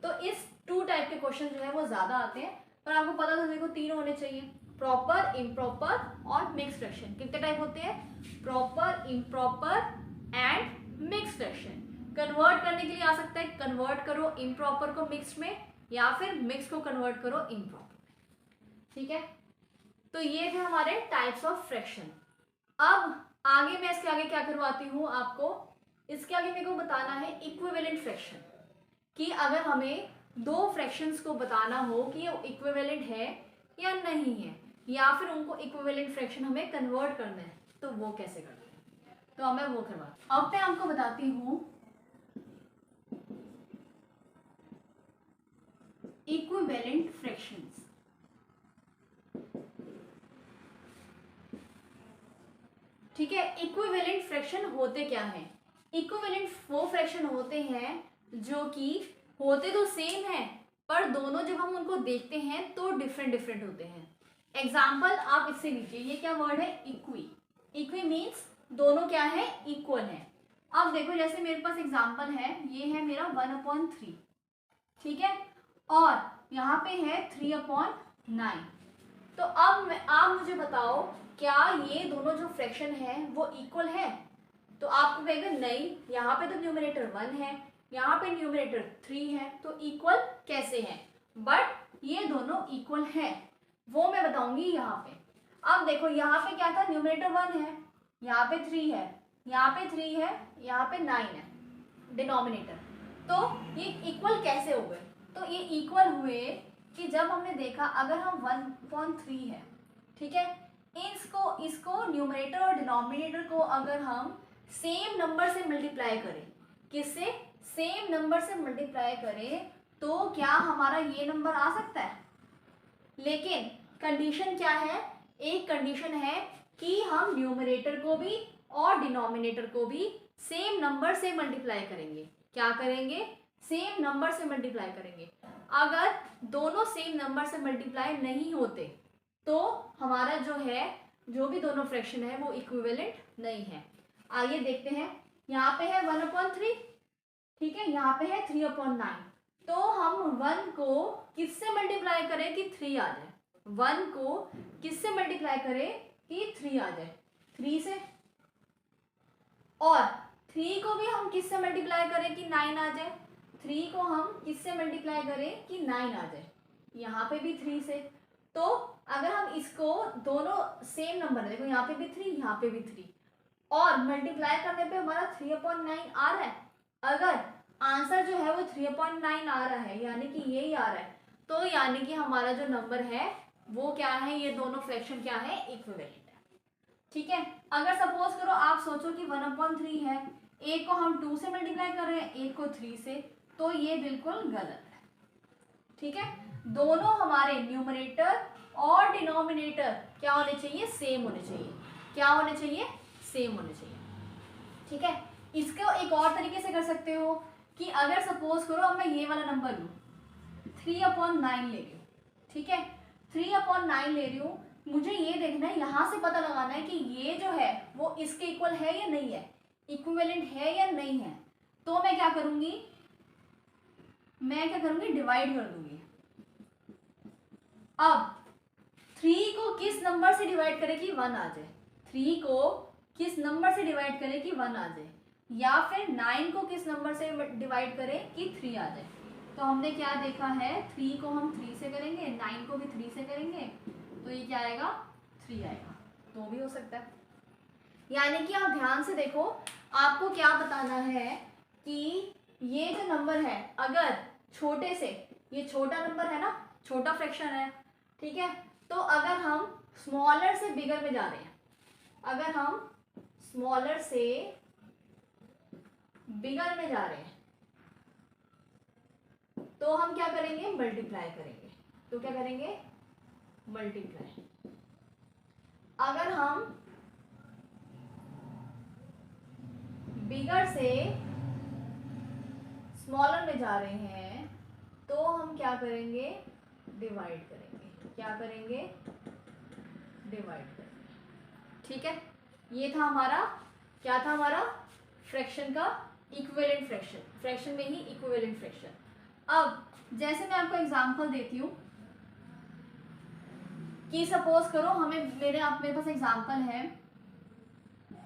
तो इस 2 टाइप के क्वेश्चन जो है वो ज़्यादा आते हैं, पर आपको पता तो देखो 3 होने चाहिए, प्रॉपर, इम्प्रॉपर और मिक्स फ्रैक्शन। कितने टाइप होते हैं? Proper, improper and mix fraction. Convert करने के लिए आ सकता है, कन्वर्ट करो इम्प्रॉपर को मिक्स में, या फिर मिक्स को कन्वर्ट करो इम्प्रॉपर। ठीक है, तो ये थे हमारे टाइप्स ऑफ फ्रैक्शन। अब आगे मैं इसके आगे क्या करवाती हूँ आपको? इसके आगे मेरे को बताना है इक्विवेलेंट फ्रैक्शन, कि अगर हमें 2 फ्रैक्शंस को बताना हो कि ये इक्विवेलेंट है या नहीं है, या फिर उनको इक्विवेलेंट फ्रैक्शन हमें कन्वर्ट करना है, तो वो कैसे करते हैं? तो मैं वो करवाती हूँ। अब मैं आपको बताती हूँ इक्विवेलेंट फ्रैक्शंस। ठीक है, इक्विवेलेंट फ्रैक्शन होते क्या हैं? इक्विवेलेंट वो फ्रैक्शन होते हैं जो कि होते तो सेम है, पर दोनों जब हम उनको देखते हैं तो डिफरेंट डिफरेंट होते हैं। एग्जाम्पल आप इससे लीजिए, ये क्या वर्ड है? इक्वी। इक्वी मीन्स दोनों क्या है? इक्वल है। अब देखो, जैसे मेरे पास एग्जाम्पल है, ये है मेरा 1/3, ठीक है, और यहाँ पे है 3/9। तो अब आप मुझे बताओ, क्या ये दोनों जो फ्रैक्शन है वो इक्वल है? तो आपको कहेगा नहीं, यहाँ पे तो न्यूमरेटर 1 है, यहाँ पे न्यूमरेटर 3 है, तो इक्वल कैसे है? बट ये दोनों इक्वल है, वो मैं बताऊंगी यहाँ पे। अब देखो, यहाँ पे क्या था? न्यूमरेटर 1 है, यहाँ पे 3 है, यहाँ पे 3 है, यहाँ पे 9 है डिनोमिनेटर। तो ये इक्वल कैसे हो गए? तो ये इक्वल हुए कि जब हमने देखा, अगर हम 1/3 है, ठीक है, इसको न्यूमरेटर और डिनोमिनेटर को अगर हम सेम नंबर से मल्टीप्लाई करें, किससे? सेम नंबर से मल्टीप्लाई करें, तो क्या हमारा ये नंबर आ सकता है? लेकिन कंडीशन क्या है? एक कंडीशन है कि हम न्यूमरेटर को भी और डिनोमिनेटर को भी सेम नंबर से मल्टीप्लाई करेंगे। क्या करेंगे? सेम नंबर से मल्टीप्लाई करेंगे। अगर दोनों सेम नंबर से मल्टीप्लाई नहीं होते तो हमारा जो है, जो भी दोनों फ्रैक्शन है वो इक्विवेलेंट नहीं है। आइए देखते हैं, यहाँ पे है 1/3, ठीक है, यहाँ पे है 3/9। तो हम 1 को किससे मल्टीप्लाई करें कि 3 आ जाए? 1 को किससे मल्टीप्लाई करें कि 3 आ जाए? 3 से। और 3 को भी हम किससे मल्टीप्लाई करें कि 9 आ जाए? 3 को हम किससे मल्टीप्लाई करें कि 9 आ जाए? यहाँ पे भी 3 से। तो अगर हम इसको दोनों सेम नंबर है, देखो यहाँ पे भी 3, यहाँ पे भी 3, और मल्टीप्लाई करने पे हमारा 3/9 आ रहा है। अगर आंसर जो है वो 3/9 आ रहा है, यानी कि यही आ रहा है, तो यानी कि हमारा जो नंबर है वो क्या है, ये दोनों फ्रैक्शन क्या है, इक्विवेलेंट है। ठीक है, अगर सपोज करो आप सोचो कि 1/3 है, एक को हम 2 से मल्टीप्लाई कर रहे हैं, एक को 3 से, तो ये बिल्कुल गलत है। ठीक है, दोनों हमारे न्यूमरेटर और डिनोमिनेटर क्या होने चाहिए, सेम होने चाहिए। क्या होने चाहिए, सेम होने चाहिए। ठीक है, इसको एक और तरीके से कर सकते हो कि अगर सपोज करो अब मैं ये वाला नंबर लूँ, 3/9 ले रही हूँ। ठीक है, 3/9 ले रही हूँ, मुझे ये देखना है, यहाँ से पता लगाना है कि ये जो है वो इसके इक्वल है या नहीं है, इक्विवेलेंट है या नहीं है। तो मैं क्या करूँगी, डिवाइड कर दूंगी। अब 3 को किस नंबर से डिवाइड करें कि 1 आ जाए, 3 को किस नंबर से डिवाइड करें कि 1 आ जाए, या फिर 9 को किस नंबर से डिवाइड करें कि 3 आ जाए। तो हमने क्या देखा है, 3 को हम 3 से करेंगे, 9 को भी 3 से करेंगे, तो ये क्या आएगा, 3 आएगा। तो भी हो सकता है। यानी कि आप ध्यान से देखो, आपको क्या बताना है कि ये जो नंबर है, अगर छोटे से, ये छोटा नंबर है ना, छोटा फ्रैक्शन है, ठीक है, तो अगर हम स्मॉलर से बिगर में जा रहे हैं, अगर हम स्मॉलर से बिगर में जा रहे हैं, तो हम क्या करेंगे, मल्टीप्लाई करेंगे। तो क्या करेंगे, मल्टीप्लाई। अगर हम बिगर से स्मॉलर में जा रहे हैं, तो हम क्या करेंगे, डिवाइड करेंगे। क्या करेंगे, डिवाइड करेंगे। ठीक है, ये था हमारा, क्या था हमारा, फ्रैक्शन का इक्विवेलेंट फ्रैक्शन, फ्रैक्शन में ही इक्विवेलेंट फ्रैक्शन। अब जैसे मैं आपको एग्जांपल देती हूँ कि सपोज करो हमें, मेरे पास एग्जांपल है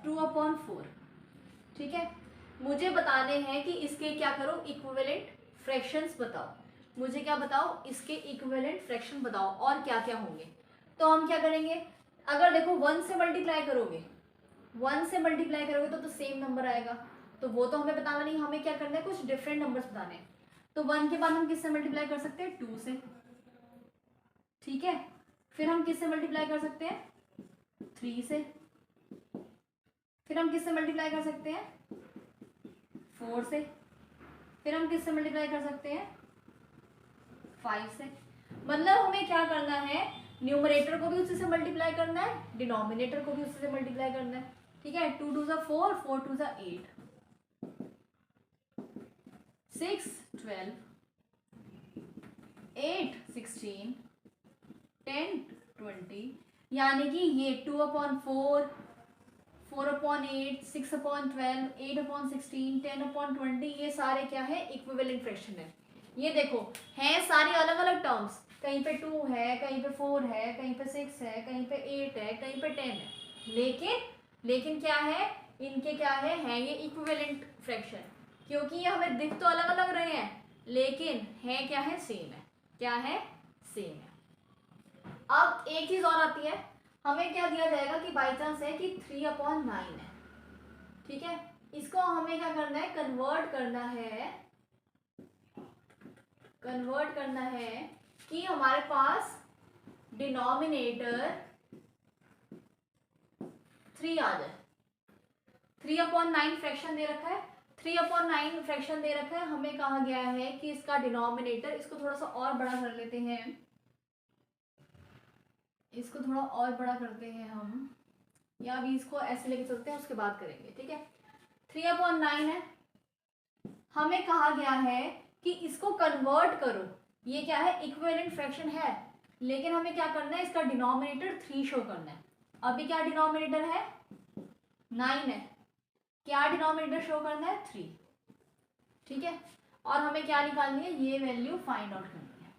2/4। ठीक है, मुझे बताने हैं कि इसके क्या करो, इक्विवेलेंट फ्रैक्शंस बताओ। मुझे क्या बताओ, इसके इक्विवेलेंट फ्रैक्शन बताओ और क्या क्या होंगे। तो हम क्या करेंगे, अगर देखो 1 से मल्टीप्लाई करोगे, 1 से मल्टीप्लाई करोगे तो सेम नंबर आएगा, तो वो तो हमें बताना नहीं, हमें क्या करना है, कुछ डिफरेंट नंबर्स बताने हैं। तो 1 के बाद हम किससे मल्टीप्लाई कर सकते हैं, 2 से। ठीक है, फिर हम किससे मल्टीप्लाई कर सकते हैं, 3 से। फिर हम किससे मल्टीप्लाई कर सकते हैं, 4 से। फिर हम किससे मल्टीप्लाई कर सकते हैं, 5 से। मतलब हमें क्या करना है, न्यूमरेटर को भी उसी से मल्टीप्लाई करना है, डिनोमिनेटर को भी उसी से मल्टीप्लाई करना है। ठीक है, 2 2 4, 4 2 8, 6 12, 8 16, 10 20, यानी कि ये 2/4, 4/8, 6/12, 8/16, 10/20, ये सारे क्या है, इक्विवेलेंट फ्रैक्शन है। ये देखो हैं सारे अलग अलग टर्म्स, कहीं पे 2 है, कहीं पे 4 है, कहीं पे 6 है, कहीं पे 8 है, कहीं पे 10 है, लेकिन क्या है, इनके क्या है ये इक्विवेलेंट फ्रैक्शन, क्योंकि ये हमें दिख तो अलग अलग रहे हैं, लेकिन है क्या है, सेम है। क्या है, सेम है। अब एक चीज और आती है, हमें क्या दिया जाएगा कि बाई चांस है कि 3/9 है। ठीक है, इसको हमें क्या करना है, कन्वर्ट करना है कि हमारे पास डिनोमिनेटर 3 आ जाए। 3/9 फ्रैक्शन दे रखा है, 3/9 फ्रैक्शन दे रखा है, हमें कहा गया है कि इसका डिनोमिनेटर, इसको थोड़ा सा और बड़ा कर लेते हैं, इसको थोड़ा और बड़ा करते हैं हम, या अभी इसको ऐसे लेके चलते हैं, उसके बाद करेंगे। ठीक है, 3/9 है, हमें कहा गया है कि इसको कन्वर्ट करो, ये क्या है, इक्विवेलेंट फ्रैक्शन है, लेकिन हमें क्या करना है, इसका डिनोमिनेटर 3 शो करना है। अभी क्या डिनोमिनेटर है, 9 है, क्या डिनोमिनेटर शो करना है, 3। ठीक है, और हमें क्या निकालनी है, ये वैल्यू फाइंड आउट करनी है।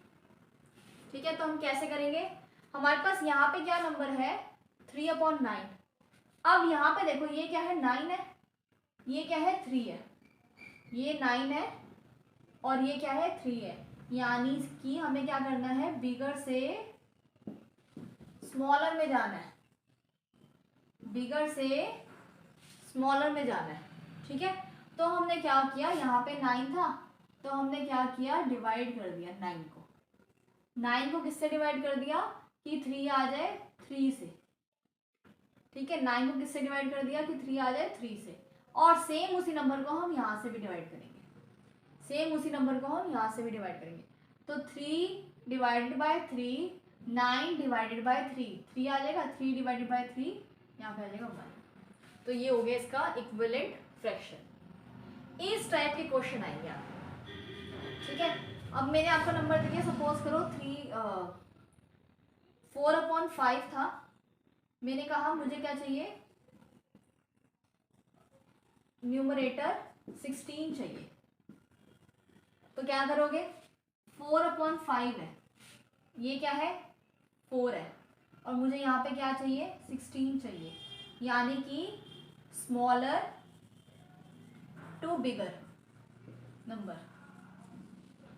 ठीक है, तो हम कैसे करेंगे, हमारे पास यहाँ पे क्या नंबर है, 3/9। अब यहाँ पे देखो ये क्या है, 9 है, ये क्या है, 3 है, ये 9 है और ये क्या है, 3 है, यानी कि हमें क्या करना है, बिगर से स्मॉलर में जाना है, बिगर से स्मॉलर में जाना है, ठीक है। तो हमने क्या किया, यहाँ पे 9 था तो हमने क्या किया, डिवाइड कर दिया 9 को किससे डिवाइड कर दिया कि 3 आ जाए 3 से, ठीक है। 9 को किससे डिवाइड कर दिया कि 3 आ जाए 3 से। और सेम उसी नंबर को हम यहाँ से भी डिवाइड करेंगे, सेम उसी नंबर को हम यहाँ से भी डिवाइड करेंगे। तो 3 डिवाइडेड बाय 3, 9 डिवाइडेड बाय 3 आ जाएगा, 3 डिवाइडेड बाय 3 यहाँ पे आ जाएगा 1। तो ये हो गया इसका इक्विवेलेंट फ्रैक्शन। इस टाइप के क्वेश्चन आएंगे आपको, ठीक है। अब मैंने आपको नंबर दिया, सपोज करो 4/5 था, मैंने कहा मुझे क्या चाहिए, न्यूमरेटर 16 चाहिए। तो क्या करोगे, 4/5 है, ये क्या है 4 है, और मुझे यहाँ पे क्या चाहिए 16 चाहिए, यानी कि स्मॉलर टू बिगर नंबर।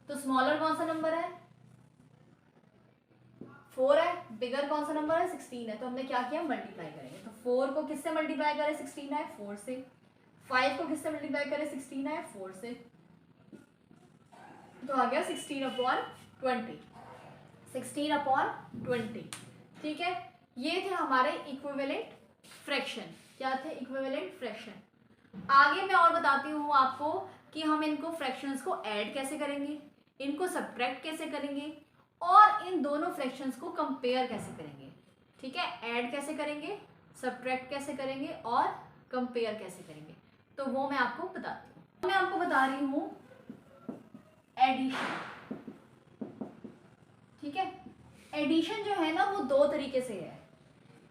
तो स्मॉलर कौन सा नंबर है, 4 है, बिगर कौन सा नंबर है 16 है। तो हमने क्या किया, मल्टीप्लाई करेंगे। तो 4 को किससे मल्टीप्लाई करें, 16 है 4 से। 5 को किससे मल्टीप्लाई करें, 16 है 4 से। तो आ गया 16/20, 16/20, ठीक है। ये थे हमारे इक्विवेलेंट फ्रैक्शन। क्या थे, इक्विवेलेंट फ्रैक्शन। आगे मैं और बताती हूँ आपको कि हम इनको फ्रैक्शंस को ऐड कैसे करेंगे, इनको सब्ट्रैक्ट कैसे करेंगे, और इन दोनों फ्रैक्शंस को कंपेयर कैसे करेंगे, ठीक है। ऐड कैसे करेंगे, सब्ट्रैक्ट कैसे करेंगे और कंपेयर कैसे करेंगे, तो वो मैं आपको बताती हूँ। मैं आपको बता रही हूँ एडिशन, ठीक है। एडिशन जो है ना वो दो तरीके से है।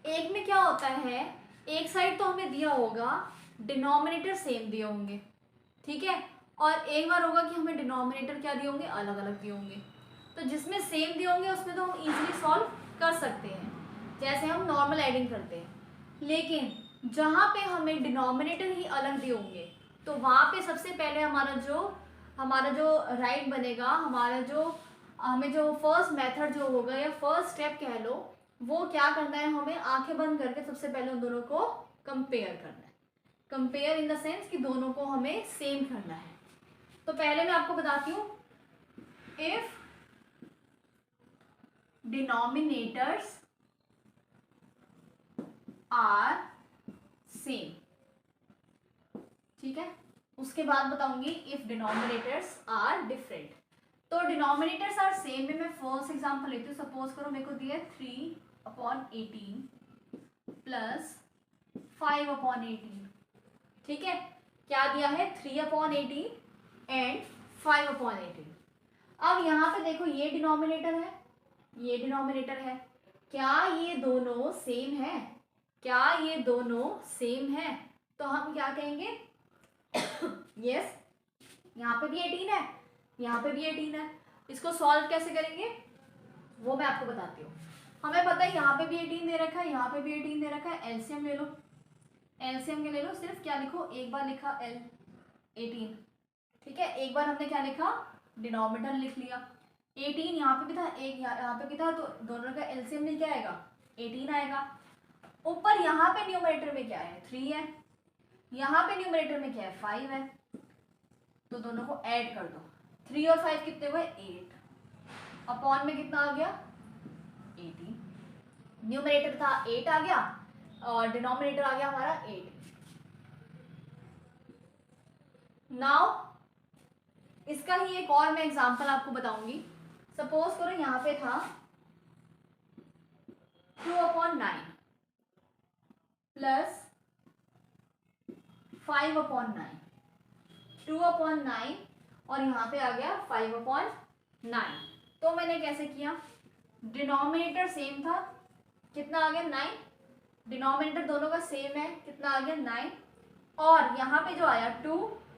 एक में क्या होता है, एक साइड तो हमें दिया होगा डिनोमिनेटर सेम दिए होंगे, ठीक है, और एक बार होगा कि हमें डिनोमिनेटर क्या दिए होंगे, अलग अलग दिए होंगे। तो जिसमें सेम दिए होंगे उसमें तो हम इजीली सॉल्व कर सकते हैं, जैसे हम नॉर्मल एडिंग करते हैं। लेकिन जहाँ पे हमें डिनोमिनेटर ही अलग दिए होंगे तो वहाँ पे सबसे पहले हमारा जो राइट बनेगा, हमें जो फर्स्ट मेथड जो होगा या फर्स्ट स्टेप कह लो, वो क्या करना है, हमें आंखें बंद करके सबसे पहले उन दोनों को कंपेयर करना है। कंपेयर इन द सेंस कि दोनों को हमें सेम करना है। तो पहले मैं आपको बताती हूँ, इफ डिनोमिनेटर्स आर सेम, ठीक है। उसके बाद बताऊंगी इफ डिनोमिनेटर्स आर डिफरेंट। तो डिनोमिनेटर्स आर सेम में मैं फर्स्ट एग्जांपल लेती हूँ। सपोज करो मेरे को दिया 3/18 प्लस 5/18, ठीक है। क्या दिया है, 3/18 एंड 5/18। अब यहाँ पे देखो ये डिनोमिनेटर है, ये डिनोमिनेटर है, क्या ये दोनों सेम है, क्या ये दोनों सेम है, तो हम क्या कहेंगे यस। यहाँ पे भी 18 है, यहाँ पे भी 18 है। इसको सॉल्व कैसे करेंगे वो मैं आपको बताती हूँ। हमें पता है यहाँ पे भी 18 दे रखा है, यहाँ पे भी 18 दे रखा है। एलसीएम ले लो, एलसीएम के ले लो। सिर्फ क्या लिखो, एक बार लिखा L 18, ठीक है। एक बार हमने क्या लिखा, डिनोमिनेटर लिख लिया। 18 यहाँ पे भी था, एक यहाँ पे भी था, तो दोनों का एलसीएम में क्या आएगा 18 आएगा। ऊपर यहाँ पे न्यूमरेटर में क्या है 3 है, यहाँ पे न्यूमरेटर में क्या है 5 है, तो दोनों को ऐड कर दो। 3 और 5 कितने हुए 8, अपॉन में कितना आ गया 18। न्यूमरेटर था 8 आ गया और डिनोमिनेटर आ गया हमारा 8। नाउ इसका ही एक और मैं एग्जांपल आपको बताऊंगी। सपोज करो यहाँ पे था 2/9 प्लस 5/9, 2/9 और यहाँ पे आ गया 5/9। तो मैंने कैसे किया, डिनोमिनेटर सेम था, कितना आ गया 9, डिनोमिनेटर दोनों का सेम है, कितना आ गया 9, और यहाँ पे जो आया 2,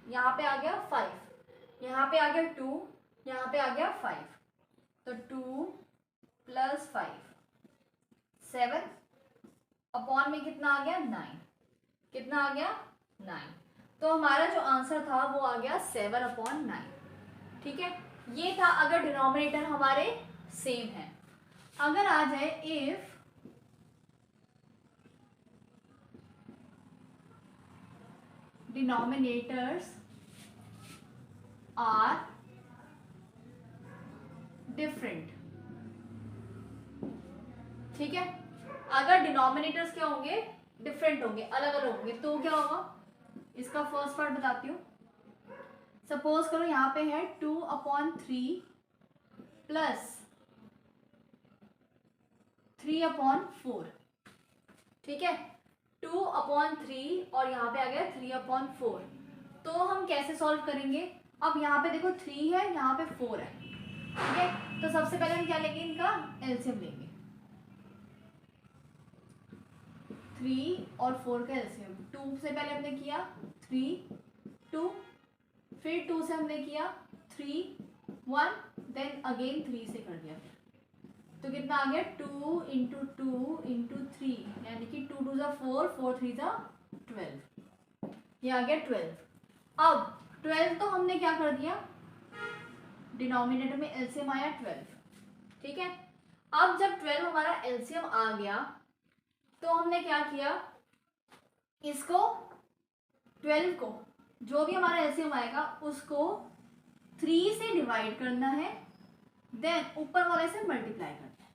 यहाँ पे आ गया 5, यहाँ पे आ गया 2, यहाँ पे आ गया 5, तो 2 + 5 7, अपॉन में कितना आ गया 9, कितना आ गया 9। तो हमारा जो आंसर था वो आ गया 7/9, ठीक है। ये था अगर डिनोमिनेटर हमारे सेम है। अगर आ जाए इफ डिनोमिनेटर्स आर डिफरेंट। ठीक है, अगर डिनोमिनेटर्स क्या होंगे, डिफरेंट होंगे, अलग अलग होंगे, तो क्या होगा, इसका फर्स्ट पार्ट बताती हूँ। सपोज करो यहाँ पे है 2/3 प्लस 3/4। ठीक है, 2/3 और यहाँ पे आ गया 3/4। तो हम कैसे सॉल्व करेंगे, अब यहाँ पे देखो 3 है, यहाँ पे 4 है। ठीक है, तो सबसे पहले हम क्या लेंगे, इनका एलसीएम लेंगे। 3 और 4 का एलसीएम, 2 से पहले हमने किया 3 2, फिर 2 से हमने किया 3 1, देन अगेन 3 से कर दिया। तो कितना आ गया, 2 × 2 × 3, यानी कि 2 2 4, 4 3 12, ये आ गया 12। अब 12 तो हमने क्या कर दिया, डिनोमिनेटर में एलसीएम आया 12। ठीक है, अब जब 12 हमारा एलसीएम आ गया तो हमने क्या किया, इसको 12 को जो भी हमारा एलसीएम आएगा उसको 3 से डिवाइड करना है, देन ऊपर वाले से मल्टीप्लाई करना है।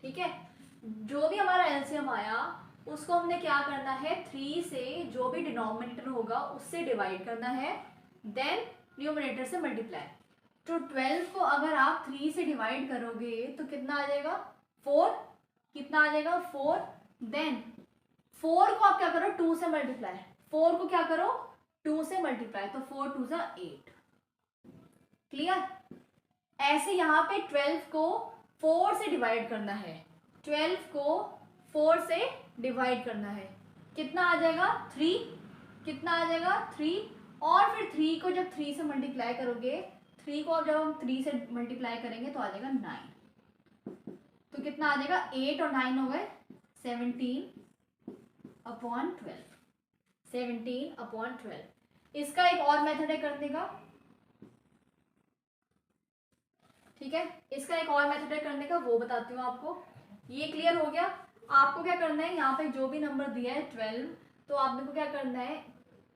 ठीक है, जो भी हमारा एलसीएम आया उसको हमने क्या करना है, 3 से जो भी डिनोमिनेटर होगा उससे डिवाइड करना है, देन न्यूमरेटर से मल्टीप्लाई। तो 12 को अगर आप 3 से डिवाइड करोगे तो कितना आ जाएगा, 4। कितना आ जाएगा, 4। देन 4 को आप क्या करो, 2 से मल्टीप्लाई। 4 को क्या करो, 2 से मल्टीप्लाई, तो 4 2 8। क्लियर। ऐसे यहाँ पे 12 को 4 से डिवाइड करना है, 12 को 4 से डिवाइड करना है, कितना आ जाएगा, 3। कितना आ जाएगा, 3। और फिर 3 को जब 3 से मल्टीप्लाई करोगे, 3 को जब हम 3 से मल्टीप्लाई करेंगे तो आ जाएगा 9। तो कितना आ जाएगा, 8 और 9 हो गए 17/12। 17/12। इसका एक और मेथड है करने का। ठीक है, इसका एक और मेथड है करने का, वो बताती हूँ आपको। ये क्लियर हो गया। आपको क्या करना है, यहाँ पे जो भी नंबर दिया है 12, तो आपने को क्या करना है,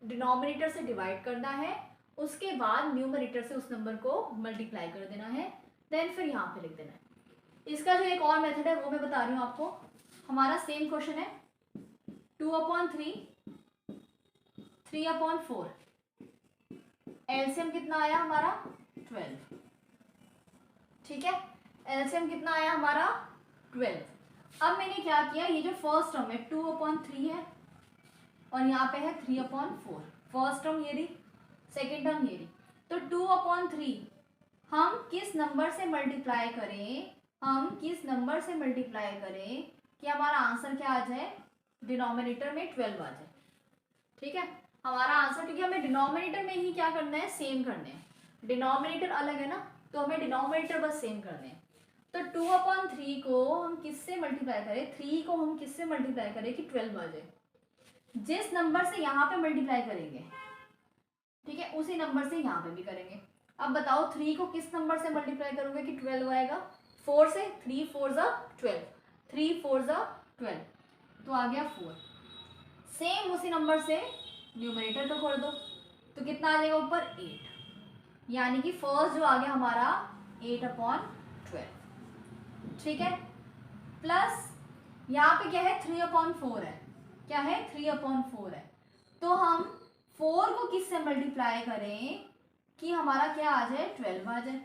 डिनोमिनेटर से डिवाइड करना है, उसके बाद न्यूमरेटर से उस नंबर को मल्टीप्लाई कर देना है, देन फिर यहाँ पे लिख देना है। इसका जो एक और मेथड है वो मैं बता रही हूँ आपको। हमारा सेम क्वेश्चन है, 2/3 3/4, एलसीएम कितना आया हमारा, 12। ठीक है, एलसीएम कितना आया हमारा, 12। अब मैंने क्या किया, ये जो फर्स्ट टर्म है 2/3 है और यहाँ पे है 3/4। फर्स्ट टर्म ये रही, सेकेंड टर्म ये रही। तो 2/3 हम किस नंबर से मल्टीप्लाई करें, हम किस नंबर से मल्टीप्लाई करें कि हमारा आंसर क्या आ जाए, डिनोमिनेटर में 12 आ जाए। ठीक है, हमारा आंसर, क्योंकि हमें डिनोमिनेटर में ही क्या करना है, सेम करने हैं। डिनोमिनेटर अलग है ना, तो हमें डिनोमिनेटर बस सेम करने हैं। तो 2/3 को हम किससे मल्टीप्लाई करें, 3 को हम किससे मल्टीप्लाई करें कि 12 आ जाए। जिस नंबर से यहाँ पे मल्टीप्लाई करेंगे, ठीक है, उसी नंबर से यहाँ पे भी करेंगे। अब बताओ 3 को किस नंबर से मल्टीप्लाई करोगे कि 12 आएगा, 4 से। 3 4 12, 3 4 12, तो आ गया 4। सेम उसी नंबर से न्यूमरेटर को कर दो, तो कितना आ जाएगा ऊपर, 8। यानी कि फर्स्ट जो आ गया हमारा 8/12। ठीक है, प्लस यहाँ पे क्या है, 3/4 है। क्या है, 3/4 है। तो हम 4 को किससे मल्टीप्लाई करें कि हमारा क्या आ जाए, 12 आ जाए।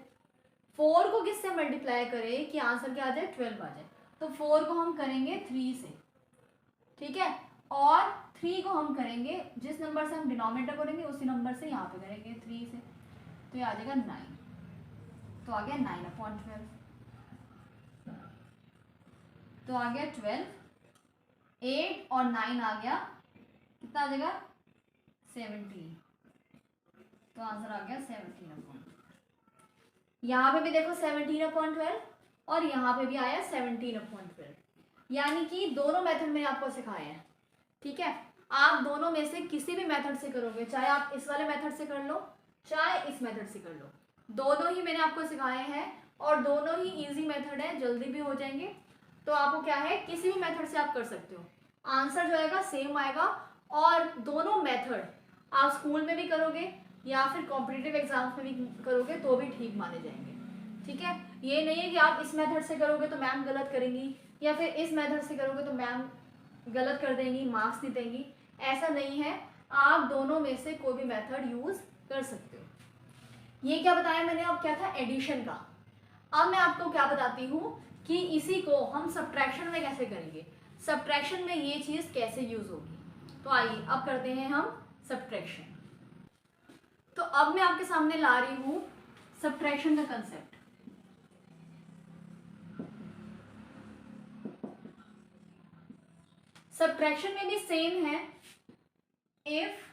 4 को किससे मल्टीप्लाई करें कि आंसर क्या आ जाए, 12 आ जाए। तो 4 को हम करेंगे 3 से। ठीक है, और 3 को हम करेंगे, जिस नंबर से हम डिनोमिनेटर करेंगे उसी नंबर से यहाँ पे करेंगे 3 से, तो ये आ जाएगा 9। तो आ गया 9/12। तो आ गया 12, 8 और 9 आ गया, कितना आ जाएगा, 17। तो आंसर आ गया 17/12। यहाँ पे भी देखो 17/12 और यहाँ पे भी आया 17/12। यानी कि दोनों मेथड मैंने आपको सिखाए हैं। ठीक है, आप दोनों में से किसी भी मेथड से करोगे, चाहे आप इस वाले मेथड से कर लो चाहे इस मेथड से कर लो, दोनों ही मैंने आपको सिखाए हैं और दोनों ही इजी मेथड है, जल्दी भी हो जाएंगे। तो आपको क्या है, किसी भी मेथड से आप कर सकते हो, आंसर जो आएगा सेम आएगा। और दोनों मेथड आप स्कूल में भी करोगे या फिर कॉम्पिटिटिव एग्जाम्स में भी करोगे तो भी ठीक माने जाएंगे। ठीक है, ये नहीं है कि आप इस मेथड से करोगे तो मैम गलत करेंगी या फिर इस मेथड से करोगे तो मैम गलत कर देंगी, मार्क्स नहीं देंगी, ऐसा नहीं है। आप दोनों में से कोई भी मेथड यूज कर सकते हो। ये क्या बताया मैंने, अब क्या था, एडिशन का। अब मैं आपको क्या बताती हूँ कि इसी को हम सब्ट्रैक्शन में कैसे करेंगे, सब्ट्रैक्शन में ये चीज कैसे यूज होगी। तो आइए अब करते हैं हम सब्ट्रैक्शन। तो अब मैं आपके सामने ला रही हूँ सब्ट्रैक्शन का कंसेप्ट। सब्ट्रैक्शन में भी सेम है, इफ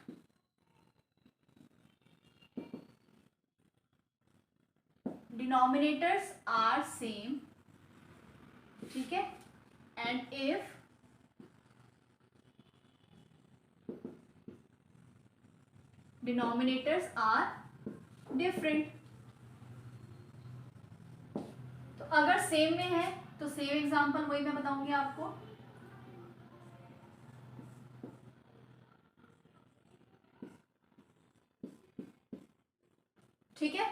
डिनोमिनेटर्स आर सेम, ठीक है, and if denominators are different. तो अगर सेम में है तो सेम एग्जांपल वही मैं बताऊंगी आपको। ठीक है,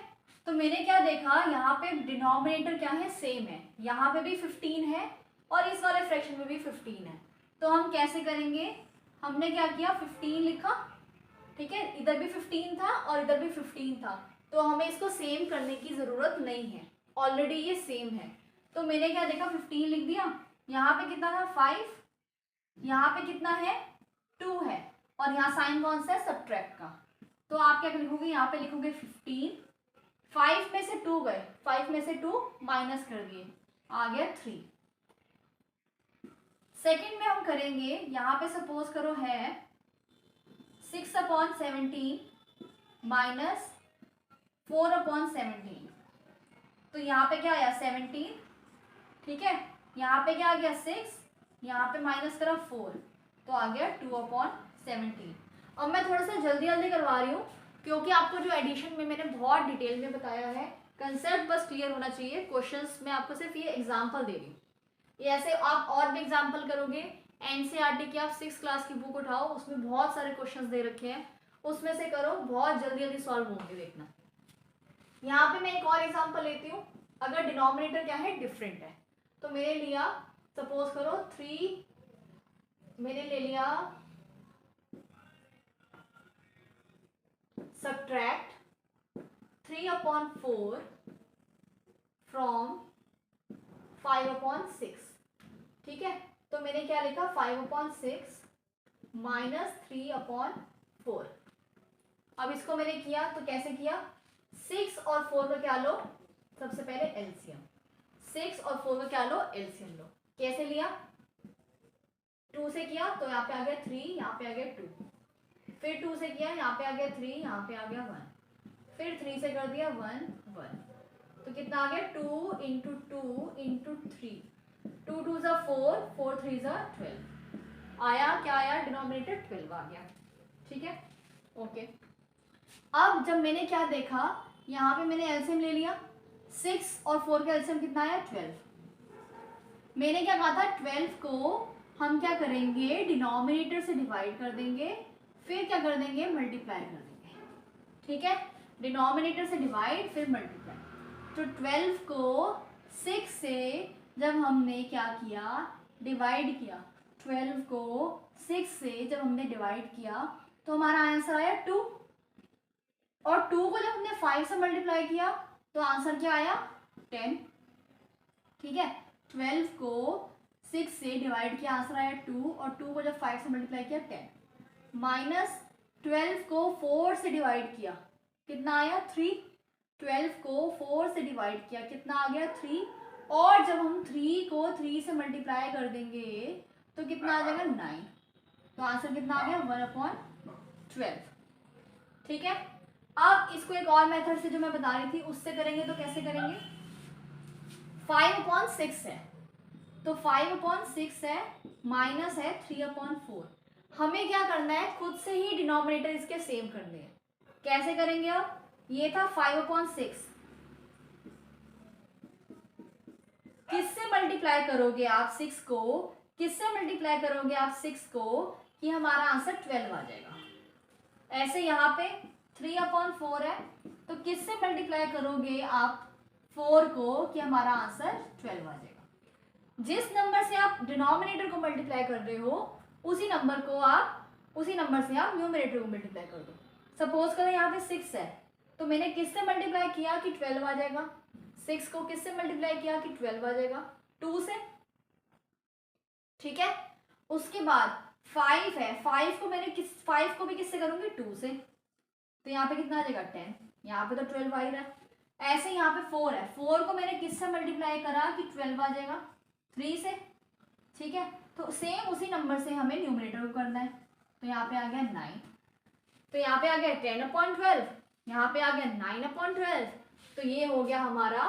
तो मैंने क्या देखा, यहाँ पे डिनोमिनेटर क्या है, सेम है, यहाँ पे भी 15 है और इस वाले फ्रैक्शन में भी 15 है। तो हम कैसे करेंगे, हमने क्या किया, 15 लिखा, ठीक है, इधर भी 15 था और इधर भी 15 था, तो हमें इसको सेम करने की जरूरत नहीं है, ऑलरेडी ये सेम है। तो मैंने क्या देखा, 15 लिख दिया, यहाँ पे कितना था 5, यहाँ पे कितना है 2 है, और यहाँ साइन कौन सा है, सब्ट्रैक्ट का। तो आप क्या लिखोगे, यहाँ पे लिखोगे 15, 5 में से 2 गए, 5 में से 2 माइनस कर दिए, आ गया 3। सेकंड में हम करेंगे, यहाँ पे सपोज करो है 6/17 माइनस 4/17, तो यहाँ पे क्या आया 17, ठीक है, यहाँ पे क्या आ गया 6, यहाँ पे माइनस करा 4, तो आ गया 2/17। अब मैं थोड़ा सा जल्दी जल्दी करवा रही हूँ क्योंकि आपको जो एडिशन में मैंने बहुत डिटेल में बताया है, कंसेप्ट बस क्लियर होना चाहिए। क्वेश्चंस में आपको सिर्फ ये एग्जांपल दे रही हूँ, ये ऐसे आप और भी एग्जांपल करोगे। एनसीईआरटी की आप 6th क्लास की बुक उठाओ, उसमें बहुत सारे क्वेश्चंस दे रखे हैं, उसमें से करो, बहुत जल्दी जल्दी सॉल्व होंगे, देखना। यहाँ पे मैं एक और एग्जांपल लेती हूँ, अगर डिनोमिनेटर क्या है, डिफरेंट है, तो मैंने लिया सपोज करो 3, मैंने ले लिया सब्ट्रैक्ट 3/4 फ्रॉम 5/6, ठीक है, तो मैंने क्या लिखा 5/6 माइनस 3/4। अब इसको मैंने किया तो कैसे किया, 6 और 4 का क्या लो, सबसे पहले एलसीएम, 6 और 4 का क्या लो, एलसीएम लो। कैसे लिया, 2 से किया तो यहाँ पे आ गया 3, यहाँ पे आ गया 2, फिर 2 से किया, यहाँ पे आ गया 3, यहाँ पे आ गया 1, फिर 3 से कर दिया 1 1, तो कितना आ गया 2 इंटू 2 इंटू 3, 2 2 ज़ा 4, 4 3 ज़ा 12, आया क्या आया, डिनोमिनेटर 12 आ गया, ठीक है, ओके। अब जब मैंने क्या देखा, यहाँ पे मैंने एलसीएम ले लिया, 6 और 4 का एलसीएम कितना आया 12। मैंने क्या कहा था, 12 को हम क्या करेंगे, डिनोमिनेटर से डिवाइड कर देंगे, फिर क्या कर देंगे, मल्टीप्लाई कर देंगे, ठीक है, डिनोमिनेटर से डिवाइड फिर मल्टीप्लाई। तो 12 को 6 से जब हमने क्या किया, डिवाइड किया, 12 को 6 से जब हमने डिवाइड किया तो हमारा आंसर आया 2, और 2 को जब हमने 5 से मल्टीप्लाई किया तो आंसर क्या आया 10, ठीक है, 12 को 6 से डिवाइड किया, आंसर आया 2, और 2 को जब 5 से मल्टीप्लाई किया 10, माइनस 12 को 4 से डिवाइड किया, कितना आया 3, 12 को 4 से डिवाइड किया, कितना आ गया 3, और जब हम 3 को 3 से मल्टीप्लाई कर देंगे तो कितना आ जाएगा 9, तो आंसर कितना आ गया 1/12, ठीक है। अब इसको एक और मेथड से जो मैं बता रही थी उससे करेंगे, तो कैसे करेंगे, 5/6 है, तो 5/6 है, माइनस है 3/4, हमें क्या करना है, खुद से ही डिनोमिनेटर इसके सेम करने हैं। कैसे करेंगे, अब ये था 5/6, किससे मल्टीप्लाई करोगे आप 6 को, किससे मल्टीप्लाई करोगे आप 6 को कि हमारा आंसर 12 आ जाएगा, ऐसे यहाँ पे 3/4 है, तो किससे मल्टीप्लाई करोगे आप 4 को कि हमारा आंसर 12 आ जाएगा। जिस नंबर से आप डिनोमिनेटर को मल्टीप्लाई कर रहे हो उसी नंबर से आप न्यूमरेटर को मल्टीप्लाई कर दो। सपोज करो यहाँ पे 6 है, तो मैंने किससे मल्टीप्लाई किया कि 12 आ जाएगा। 6 को किससे मल्टीप्लाई किया कि 12 आ जाएगा, 2 से। ठीक है, उसके बाद 5 है, 5 को भी किससे करूंगी 2 से, तो यहाँ पे कितना आ जाएगा 10, यहाँ पे तो 12 आ ही रहा है। ऐसे यहाँ पे 4 है, 4 को मैंने किससे मल्टीप्लाई करा कि 12 आ जाएगा 3 से। ठीक है, तो सेम उसी नंबर से हमें न्यूमरेटर को करना है, तो यहाँ पे आ गया 9, तो यहाँ पे आ गया 10/12, यहाँ पे आ गया 9/12, तो ये हो गया हमारा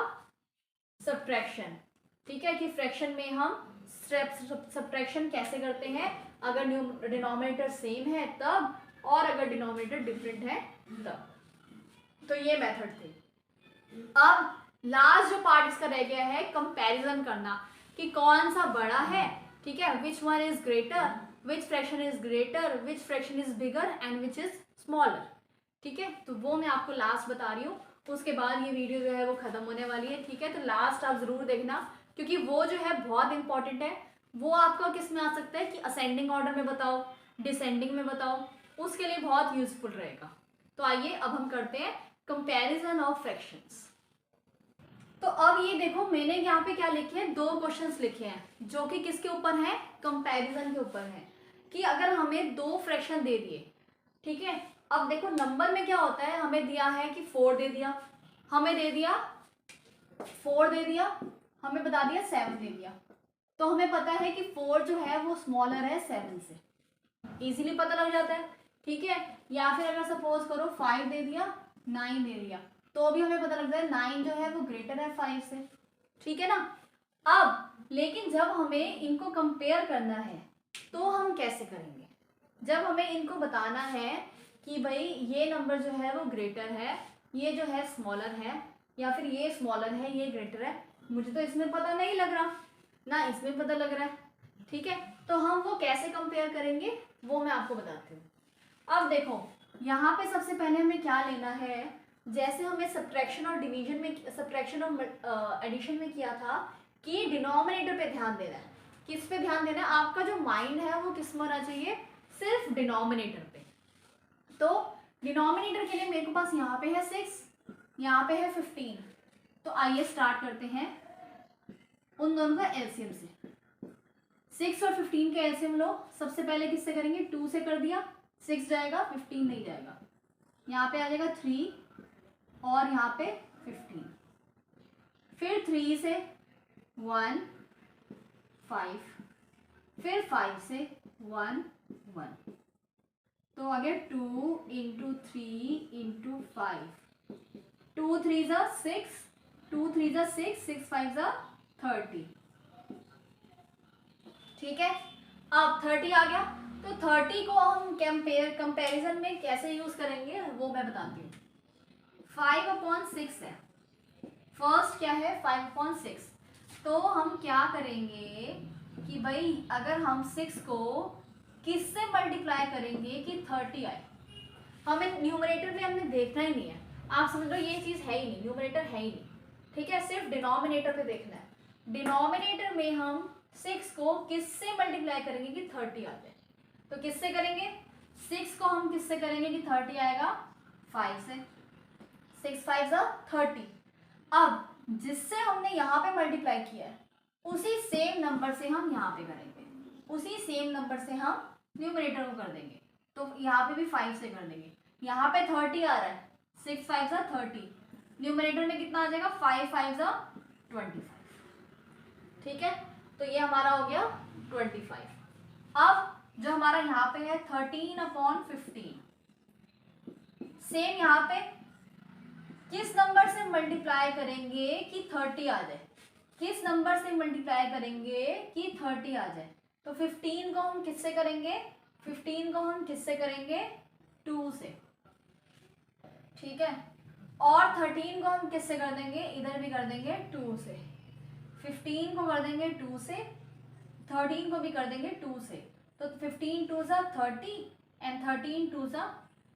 सब्ट्रैक्शन। ठीक है, कि फ्रैक्शन में हम सब्ट्रैक्शन कैसे करते हैं, अगर डिनोमिनेटर सेम है तब, और अगर डिनोमिनेटर डिफरेंट है तब। तो ये मेथड थे। अब लास्ट जो पार्ट इसका रह गया है कंपैरिजन करना कि कौन सा बड़ा है। ठीक है, which one is greater, which fraction is greater, which fraction is bigger and which is smaller. ठीक है, तो वो मैं आपको लास्ट बता रही हूँ, उसके बाद ये वीडियो जो है वो खत्म होने वाली है। ठीक है, तो लास्ट आप जरूर देखना, क्योंकि वो जो है बहुत इंपॉर्टेंट है। वो आपका किस में आ सकता है कि असेंडिंग ऑर्डर में बताओ, डिसेंडिंग में बताओ, उसके लिए बहुत यूजफुल रहेगा। तो आइए अब हम करते हैं कंपैरिजन ऑफ फ्रैक्शंस। तो अब ये देखो मैंने यहाँ पे क्या लिखे हैं, 2 क्वेश्चंस लिखे हैं जो कि किसके ऊपर है, कंपैरिजन के ऊपर है, कि अगर हमें 2 फ्रैक्शन दे दिए। ठीक है, अब देखो नंबर में क्या होता है, हमें दिया है कि 4 दे दिया, हमें दे दिया 4 दे दिया, हमें बता दिया 7 दे दिया, तो हमें पता है कि 4 जो है वो स्मॉलर है 7 से, इजीली पता लग जाता है। ठीक है, या फिर अगर सपोज करो 5 दे दिया, 9 दे दिया, तो भी हमें पता लगता है 9 जो है वो ग्रेटर है 5 से। ठीक है ना। अब लेकिन जब हमें इनको कंपेयर करना है तो हम कैसे करेंगे, जब हमें इनको बताना है कि भाई ये नंबर जो है वो ग्रेटर है, ये जो है स्मॉलर है, या फिर ये स्मॉलर है ये ग्रेटर है, मुझे तो इसमें पता नहीं लग रहा ना इसमें पता लग रहा है। ठीक है, तो हम वो कैसे कंपेयर करेंगे वो मैं आपको बताती हूँ। अब देखो यहाँ पे सबसे पहले हमें क्या लेना है, जैसे हमें सब्ट्रैक्शन और डिवीजन में, सब्ट्रैक्शन और एडिशन में किया था कि डिनोमिनेटर पे ध्यान देना है। किस पे ध्यान देना है, आपका जो माइंड है वो किस में होना चाहिए, सिर्फ डिनोमिनेटर पे। तो डिनोमिनेटर के लिए मेरे पास यहाँ पे है 6, यहाँ पे है 15, तो आइए स्टार्ट करते हैं उन दोनों का एलसीएम से। 6 और 15 का एलसीएम लो, सबसे पहले किससे करेंगे, 2 से कर दिया, 6 जाएगा 15 नहीं जाएगा, यहाँ पे आ जाएगा 3 और यहाँ पे 15, फिर 3 से 1 5, फिर 5 से 1 1, तो आ गया 2 इंटू 3 इंटू 5, 2 3 ज़ा 6, 2 3 ज़ा 6, 6 5 ज़ा 30। ठीक है, अब 30 आ गया, तो 30 को हम कंपैरिजन में कैसे यूज करेंगे वो मैं बताती हूँ। 5/6 है, फर्स्ट क्या है 5/6, तो हम क्या करेंगे कि भाई अगर हम 6 को किससे मल्टीप्लाई करेंगे कि 30 आए, हमें न्यूमरेटर में हमने देखना ही नहीं है, आप समझ लो ये चीज़ है ही नहीं, न्यूमरेटर है ही नहीं। ठीक है, सिर्फ डिनोमिनेटर पे देखना है। डिनोमिनेटर में हम 6 को किससे मल्टीप्लाई करेंगे कि 30 आ जाए, तो किससे करेंगे, 6 को हम किससे करेंगे कि 30 आएगा, 5 से, 6 5 ज़ा 30। अब जिससे हमने यहाँ पे मल्टीप्लाई किया है उसी सेम नंबर से हम यहाँ पे करेंगे, उसी सेम नंबर से हम न्यूमरेटर को कर देंगे, तो यहाँ पे भी 5 से कर देंगे, यहाँ पे 30 आ रहा है, 6 5 ज़ा 30, न्यूमरेटर में कितना आ जाएगा 5 5 ज़ा 25। ठीक है, तो ये हमारा हो गया 25। अब जो हमारा यहाँ पे है 13/15, सेम यहाँ पे किस नंबर से मल्टीप्लाई करेंगे कि 30 आ जाए, किस नंबर से मल्टीप्लाई करेंगे कि 30 आ जाए, तो 15 को हम किससे करेंगे, 15 को हम किससे करेंगे 2 से। ठीक है, और 13 को हम किससे कर देंगे, इधर भी कर देंगे 2 से, 15 को कर देंगे 2 से, 13 को भी कर देंगे 2 से, तो 15 2 ज़ा 30 एंड 13 2 ज़ा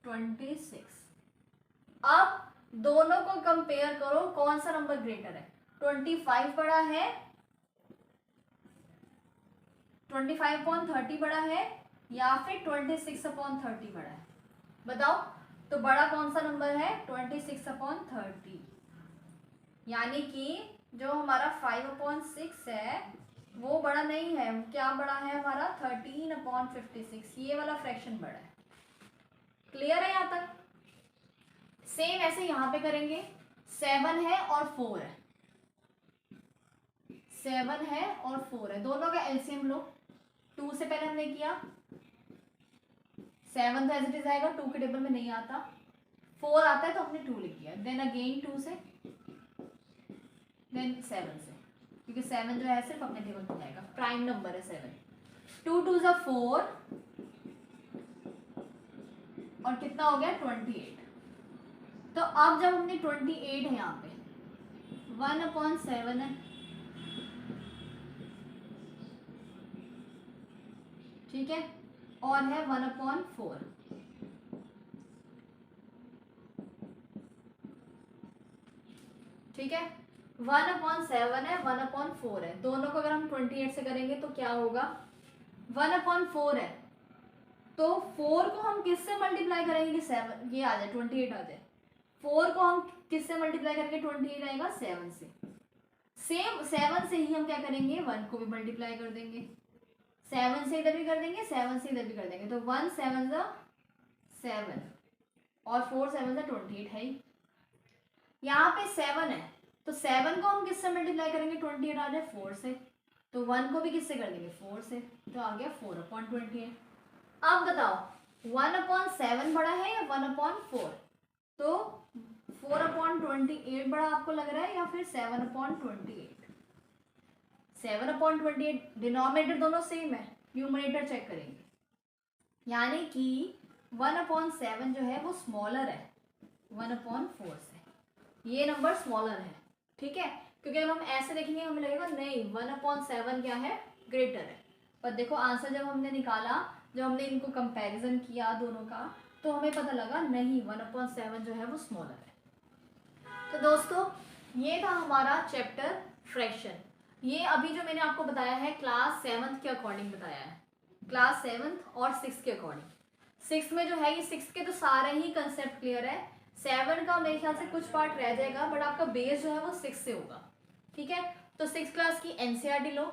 26। अब दोनों को कंपेयर करो, कौन सा नंबर ग्रेटर है, 25 बड़ा है, 25/30 बड़ा है या फिर 26/30 बड़ा है, बताओ। तो बड़ा कौन सा नंबर है, 26/30, यानी कि जो हमारा 5/6 है वो बड़ा नहीं है, क्या बड़ा है हमारा 13/56, ये वाला फ्रैक्शन बड़ा है। क्लियर है यहाँ तक। सेम ऐसे यहाँ पे करेंगे, 7 है और 4 है, 7 है और 4 है, दोनों का एलसीएम लो। 2 से पहले हमने किया, 7 तो एज इट इज आएगा, 2 के टेबल में नहीं आता, 4 आता है तो हमने 2 लिख दिया, देन अगेन 2 से, देन 7 से, क्योंकि 7 जो है सिर्फ अपने टेबल में जाएगा, प्राइम नंबर है 7। 2 2 ज़ा 4 और कितना हो गया 28। तो अब जब हमने 28 है यहाँ पे, 1/7 है, ठीक है, और है 1/4, ठीक है, 1/7 है, 1/4 है, दोनों को अगर हम 28 से करेंगे तो क्या होगा, 1/4 है, तो 4 को हम किससे मल्टीप्लाई करेंगे कि 7 ये आ जाए, 28 आ जाए, 4 को हम किससे मल्टीप्लाई करेंगे, 28 आएगा 7 से, सेम 7 से ही हम क्या करेंगे, 1 को भी मल्टीप्लाई कर देंगे, 7 से इधर भी कर देंगे, 7 से इधर भी कर देंगे, तो 1 7 ज़ा 7 और 4 7 ज़ा 28 है ही। यहाँ पे 7 है तो 7 को हम किससे मल्टीप्लाई करेंगे, 28 आ जाए 4 से, तो 1 को भी किससे कर देंगे 4 से, तो आ गया 4/28। अब बताओ 1/7 बड़ा है या 1/4, तो 4/28 बड़ा आपको लग रहा है या फिर 7/28? 7/28, डिनोमिनेटर दोनों सेम है, न्यूमरेटर चेक करेंगे, यानी कि 1/7 जो है वो स्मॉलर है 1/4 से, ये नंबर स्मॉलर है, ठीक है, क्योंकि अब हम ऐसे देखेंगे हमें लगेगा नहीं 1/7 क्या है, ग्रेटर है, पर देखो आंसर जब हमने निकाला, जब हमने इनको कंपैरिजन किया दोनों का, तो हमें पता लगा नहीं 1/7 जो है वो स्मॉलर है। तो दोस्तों ये था हमारा चैप्टर फ्रैक्शन। ये अभी जो मैंने आपको बताया है क्लास 7th के अकॉर्डिंग बताया है, क्लास 7th और 6th के अकॉर्डिंग। 6th में जो है ये 6th के तो सारे ही कंसेप्ट क्लियर है, 7 का मेरे ख्याल से कुछ पार्ट रह जाएगा, बट आपका बेस जो है वो 6 से होगा, ठीक है। तो 6th क्लास की एनसीईआरटी लो,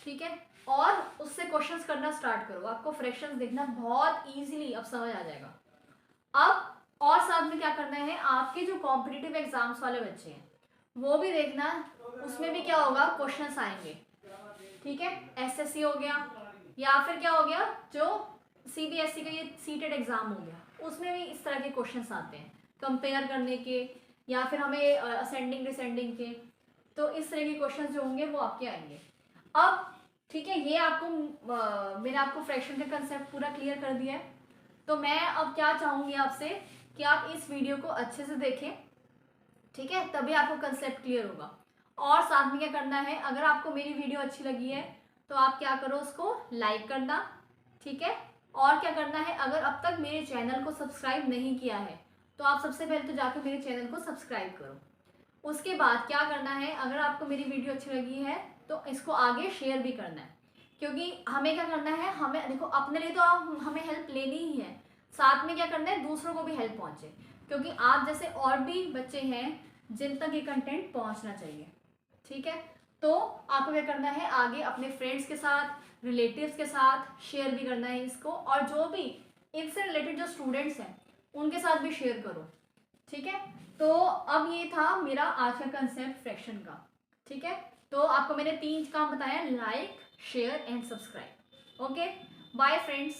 ठीक है, और उससे क्वेश्चंस करना स्टार्ट करो, आपको फ्रैक्शंस देखना बहुत इजीली अब समझ आ जाएगा। अब और साथ में क्या करना है, आपके जो कॉम्पिटिटिव एग्जाम्स वाले बच्चे हैं वो भी देखना, उसमें भी क्या होगा, क्वेश्चंस आएंगे, ठीक है, एसएससी हो गया या फिर क्या हो गया जो सीबीएसई का ये सीटेड एग्जाम हो गया, उसमें भी इस तरह के क्वेश्चंस आते हैं कंपेयर करने के या फिर हमें असेंडिंग डिसेंडिंग के, तो इस तरह के क्वेश्चंस जो होंगे वो आपके आएंगे। अब ठीक है, ये आपको मैंने आपको फ्रैक्शन का कंसेप्ट पूरा क्लियर कर दिया है, तो मैं अब क्या चाहूँगी आपसे कि आप इस वीडियो को अच्छे से देखें, ठीक है, तभी आपको कंसेप्ट क्लियर होगा। और साथ में क्या करना है, अगर आपको मेरी वीडियो अच्छी लगी है तो आप क्या करो, उसको लाइक करना, ठीक है, और क्या करना है, अगर अब तक मेरे चैनल को सब्सक्राइब नहीं किया है तो आप सबसे पहले तो जाकर मेरे चैनल को सब्सक्राइब करो। उसके बाद क्या करना है, अगर आपको मेरी वीडियो अच्छी लगी है तो इसको आगे शेयर भी करना है, क्योंकि हमें क्या करना है, हमें देखो अपने लिए तो हमें हेल्प लेनी ही है, साथ में क्या करना है दूसरों को भी हेल्प पहुंचे, क्योंकि आप जैसे और भी बच्चे हैं जिन तक ये कंटेंट पहुंचना चाहिए, ठीक है। तो आपको क्या करना है, आगे अपने फ्रेंड्स के साथ, रिलेटिव्स के साथ शेयर भी करना है इसको, और जो भी इनसे रिलेटेड जो स्टूडेंट्स हैं उनके साथ भी शेयर करो, ठीक है। तो अब ये था मेरा आज का कंसेप्ट फ्रैक्शन का, ठीक है। तो आपको मैंने 3 काम बताया, like, share and subscribe. Okay, bye friends.